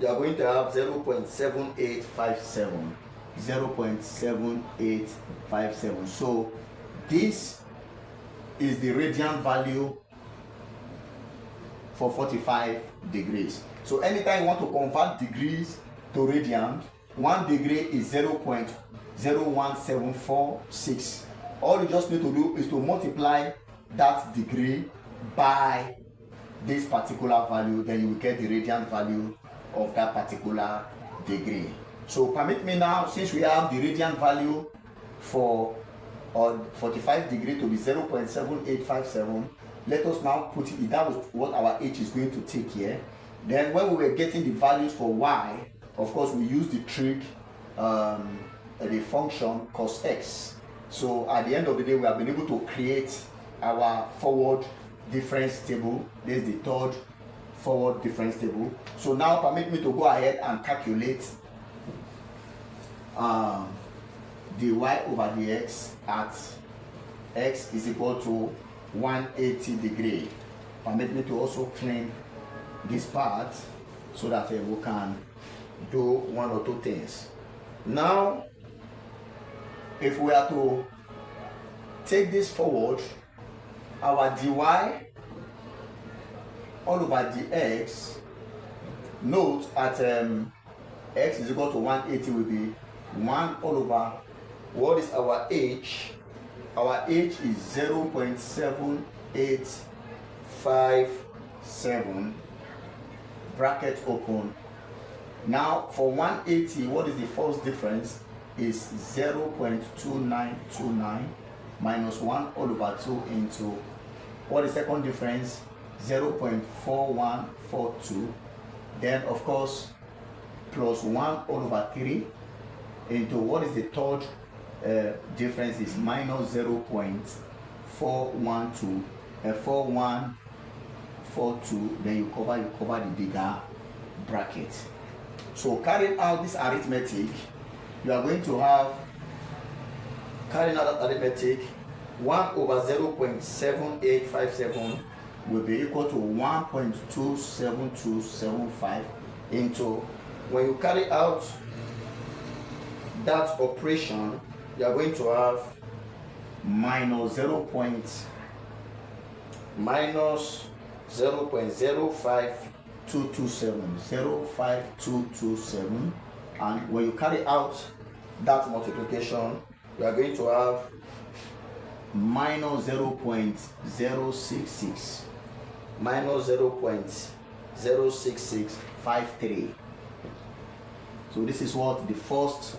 you are going to have 0.7857. 0.7857. So this is the radian value for 45 degrees. So anytime you want to convert degrees to radian, 1 degree is 0.01746. All you just need to do is to multiply that degree by this particular value, then you will get the radian value of that particular degree. So permit me now, since we have the radian value for 45 degree to be 0.7857, let us now put it, that was what our h is going to take here. Then when we were getting the values for y, of course we use the trig, the function cos x. So at the end of the day, we have been able to create our forward difference table. This is the third forward difference table. So now permit me to go ahead and calculate dy over dx at x is equal to 180 degree. Permit me to also clean this part so that we can do one or two things. Now, if we are to take this forward, our dy all over dx, note at x is equal to 180 will be 1 all over, what is our h? Our h is 0.7857, bracket open. Now for 180, what is the first difference? Is 0.2929 minus 1 all over 2 into What is second difference? 0.4142. Then of course plus 1 all over 3 into what is the third difference is minus 0.412 4142. Then you cover the bigger bracket. So carrying out this arithmetic, you are going to have, carrying out that arithmetic, 1 over 0.7857 will be equal to 1.27275 into, when you carry out that operation, you are going to have minus 0.05227, and when you carry out that multiplication, you are going to have minus 0.066, minus 0.06653. So this is what the first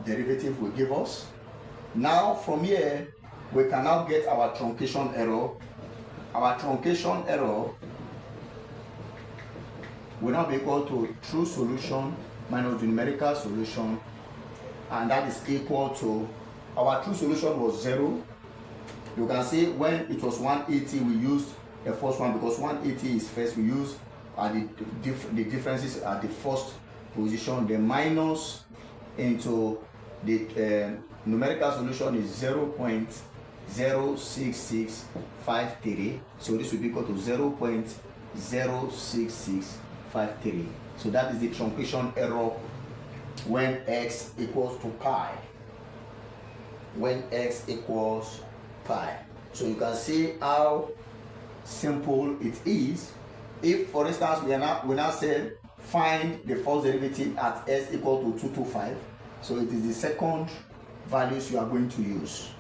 derivative will give us. Now from here we can now get our truncation error. Our truncation error will now be equal to true solution minus the numerical solution, and that is equal to, our true solution was 0. You can see when it was 180 we used the first one because 180 is first. We use the differences at the first position. The minus into the numerical solution is 0.06653. So this will be equal to 0.06653. So that is the truncation error when x equals to pi. When x equals pi. So you can see how simple it is. If for instance we now say find the first derivative at s equal to 225, so it is the second values you are going to use,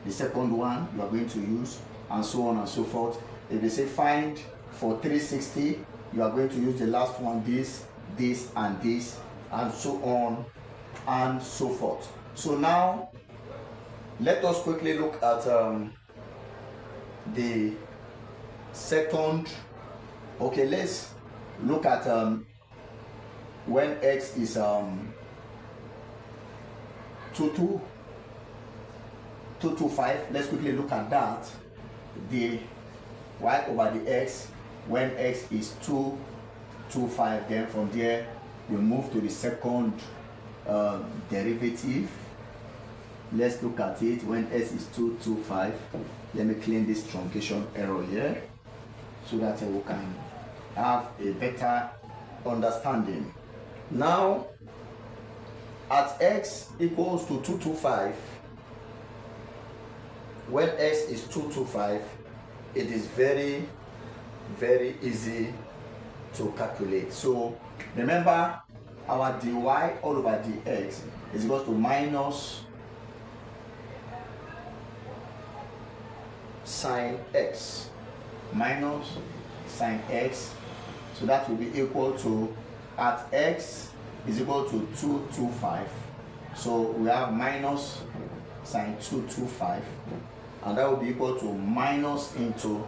the second one you are going to use, and so on and so forth. If they say find for 360, you are going to use the last one, this, and this, and so on and so forth. So now let us quickly look at the second. Okay, let's look at when x is 225. Let's quickly look at that. The y over the x when x is 225. Then from there we move to the second derivative. Let's look at it when s is 225. Let me clean this truncation error here so that we can have a better understanding. Now at x equals to 225, when x is 225, it is very easy to calculate. So remember, our dy all over dx is equal to minus sine x, minus sine x. So that will be equal to, at x is equal to 225, so we have minus sine 225, and that will be equal to minus into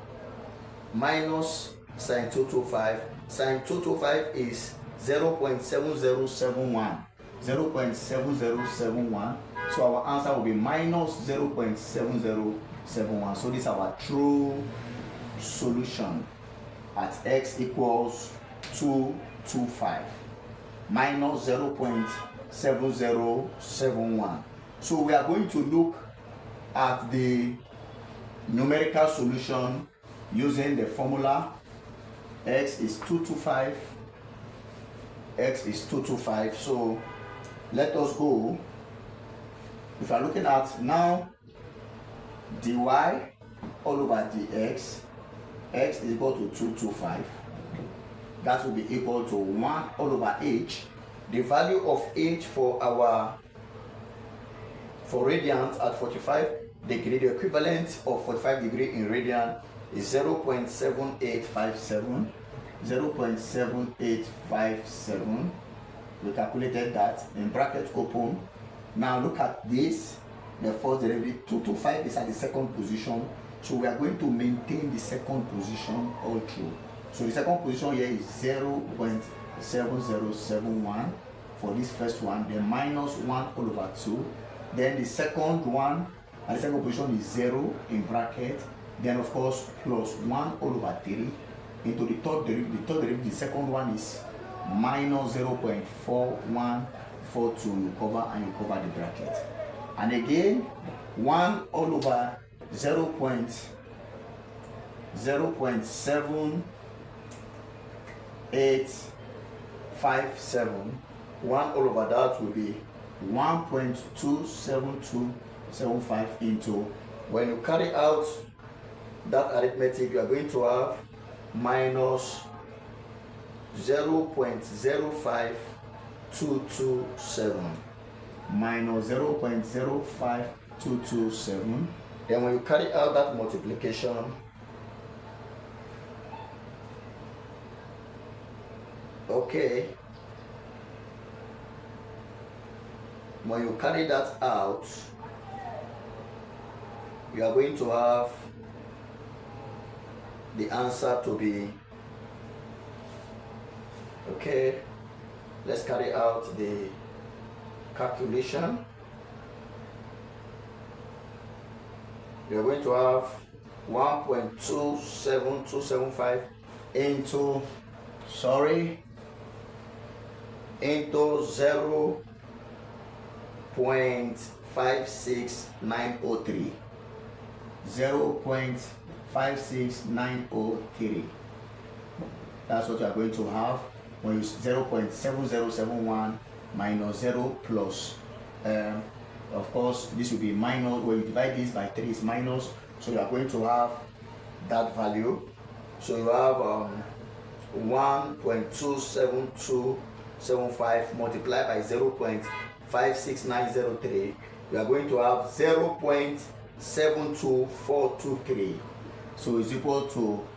minus sine 225. Sine 225 is 0.7071, 0.7071. So our answer will be minus 0.7071. So this is our true solution at x equals 225 minus 0.7071. So we are going to look at the numerical solution using the formula. X is 225. X is 225. So let us go. If you are looking at now dy all over dx, x is equal to 225. That will be equal to 1 all over h. The value of h for radians at 45 degree, the equivalent of 45 degree in radian is 0.7857. 0.7857. We calculated that in bracket open. Now look at this. The first derivative 225 is at the second position. So we are going to maintain the second position all through. So the second position here is 0.7071 for this first one, then minus 1 all over 2. Then the second one, and the second position is 0 in bracket. Then of course plus 1 all over 3 into the third derivative. The third derivative, the second one is minus 0.4142. You cover and you cover the bracket. And again, 1 all over 0.7857, 1 all over that will be 1.27275 into, when you carry out that arithmetic, you are going to have minus 0.05227, minus 0.05227. Then when you carry out that multiplication, okay, when you carry that out, you are going to have the answer to be, okay, let's carry out the calculation. You are going to have 1.27275 into 0.56903. 0.56903. That's what you are going to have when you 0.7071 minus 0 plus. Of course, this will be minus. When you divide this by 3, is minus. So you are going to have that value. So you have 1.27275 multiplied by 0.56903. You are going to have 0.72423. So it's equal to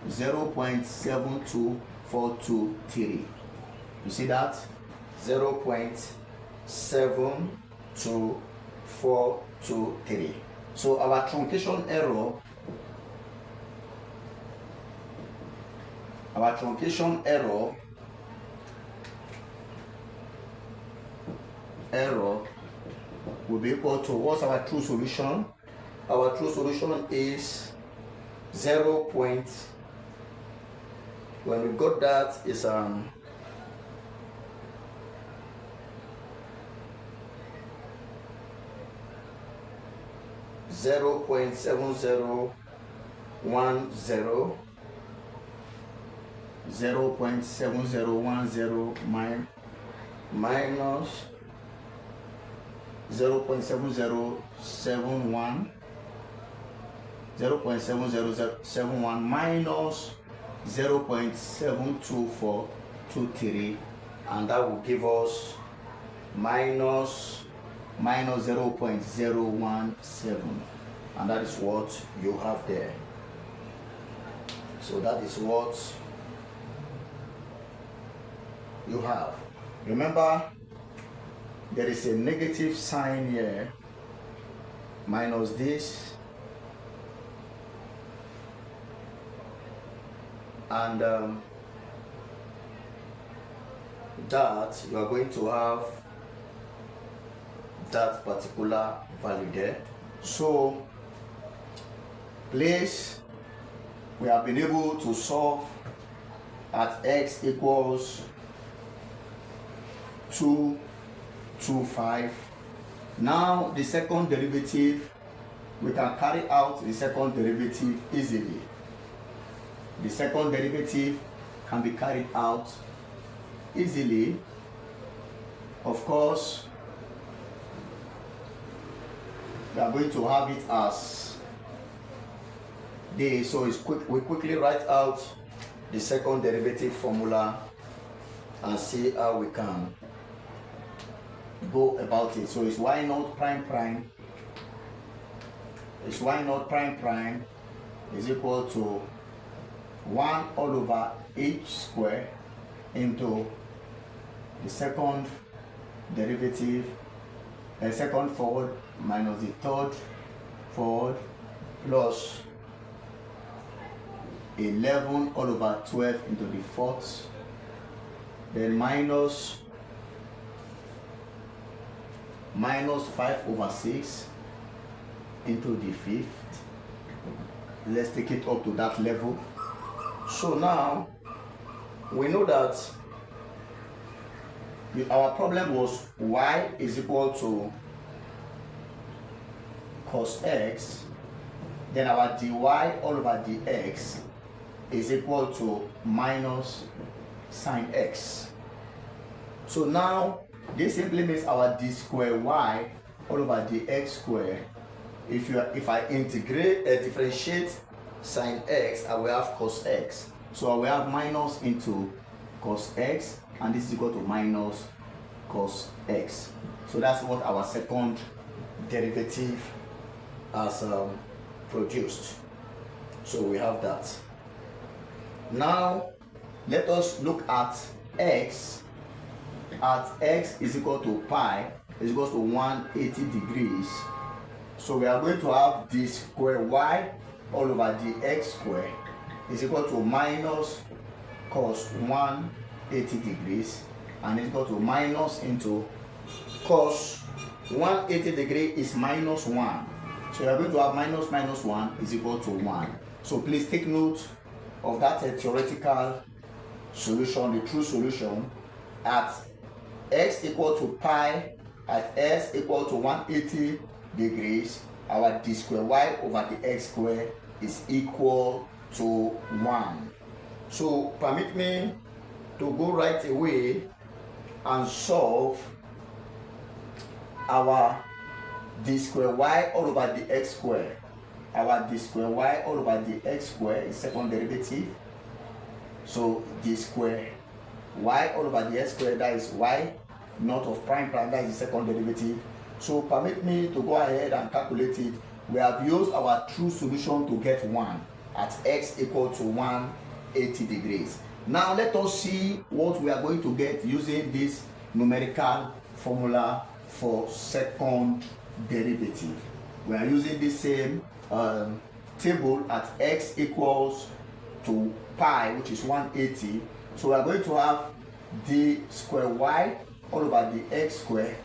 0.72423. You see that? 0.72423. So our truncation error, will be equal to, what's our true solution? Our true solution is 0. When we got that is 0.7010, 0.7010 minus 0.7071, 0.7071 minus 0.72423, and that will give us minus 0.017, and that is what you have there. So that is what you have. Remember, there is a negative sign here, minus this, and that you are going to have that particular value there. So please, we have been able to solve at x equals 225. Now the second derivative, we can carry out the second derivative easily. The second derivative can be carried out easily. Of course, we are going to have it as this, so it's quick. We quickly write out the second derivative formula and see how we can go about it. So it's y naught prime prime. It's y naught prime prime is equal to 1 all over h square into the second derivative, the second forward minus the third forward plus 11 all over 12 into the fourth, then minus 5 over 6 into the fifth. Let's take it up to that level. So now we know that our problem was y is equal to cos x, then our dy all over dx is equal to minus sine x. So now this simply means our d square y all over dx square, if I integrate differentiate sine x, I will have cos x. So I will have minus into cos x, and this is equal to minus cos x. So that's what our second derivative has produced. So we have that. Now let us look at x. At x is equal to pi is equal to 180 degrees. So we are going to have d square y all over dx square is equal to minus cos 180 degrees, and is equal to minus into cos 180 degree is minus 1. So you are going to have minus minus 1 is equal to 1. So please take note of that theoretical solution, the true solution. At x equal to pi, at s equal to 180 degrees, our d square y over the x square is equal to 1. So permit me to go right away and solve our d square y all over the x square. Our d square y all over the x square is second derivative. So d square y all over the x square, that is y not of prime, that is the second derivative. So permit me to go ahead and calculate it. We have used our true solution to get 1 at x equal to 180 degrees. Now let us see what we are going to get using this numerical formula for second derivative. We are using the same table at x equals to pi, which is 180. So we are going to have d square y all over the x square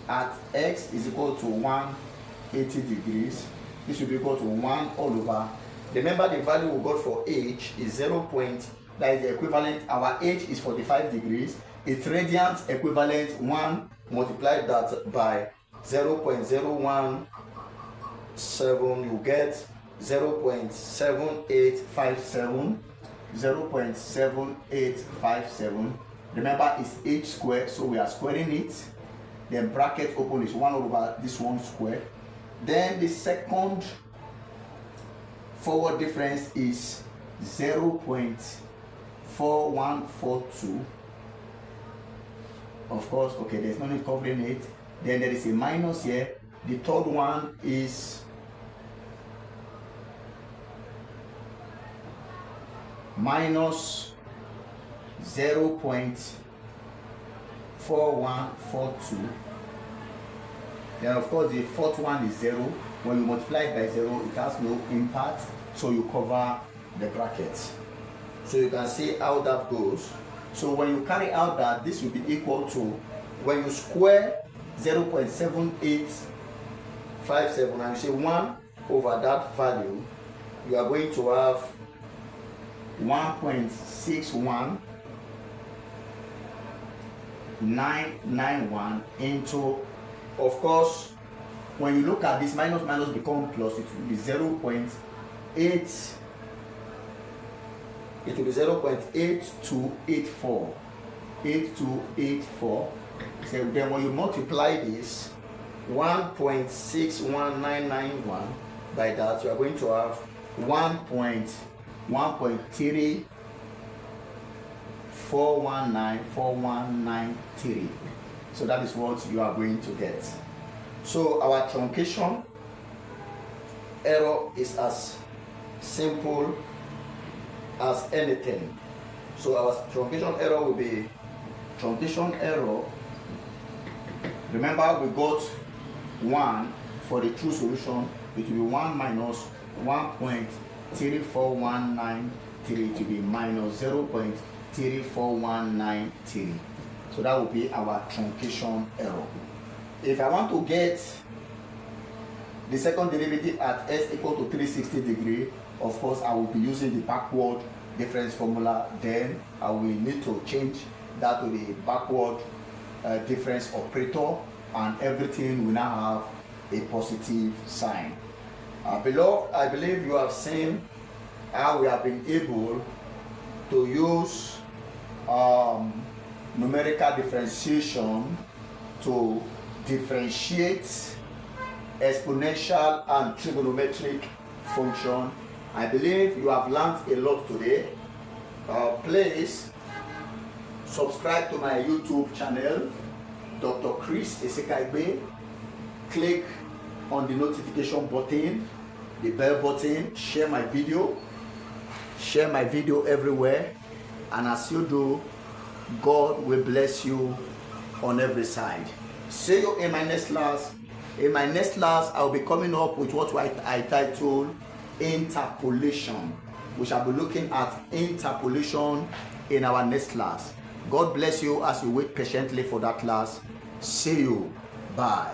at x is equal to 180 degrees. This will be equal to 1 all over. Remember the value we got for h is 0. That is the equivalent. Our h is 45 degrees. Its radians equivalent 1 multiplied that by 0.017, you get 0.7857. 0.7857. Remember it's h squared, so we are squaring it. Then bracket open is 1 over this one square. Then the second forward difference is 0.4142. Of course, okay, there's no need covering it. Then there is a minus here. The third one is minus 0.4142. Then of course the fourth one is 0. When you multiply it by 0, it has no impact, so you cover the brackets. So you can see how that goes. So when you carry out that, this will be equal to, when you square 0.7857 and you say 1 over that value, you are going to have 1.61991 into, of course, when you look at this, minus minus become plus, it will be 0.8, it will be 0.8284. 8284. So then when you multiply this 1.61991 by that, you are going to have 1.4194194193. So that is what you are going to get. So our truncation error is as simple as anything. So our truncation error will be truncation error. Remember, we got 1 for the true solution. It will be 1 minus 1.34193 to be minus 0.34193. So that will be our truncation error. If I want to get the second derivative at s equal to 360 degree, of course I will be using the backward difference formula. Then I will need to change that to the backward difference operator, and everything will now have a positive sign. Beloved, I believe you have seen how we have been able to use numerical differentiation to differentiate exponential and trigonometric function. I believe you have learned a lot today. Please subscribe to my YouTube channel, Dr. Chris Esekaibe. Click on the notification button, the bell button, share my video everywhere, and as you do, God will bless you on every side. See you in my next class. In my next class, I'll be coming up with what I titled interpolation. We shall be looking at interpolation in our next class. God bless you as you wait patiently for that class. See you. Bye.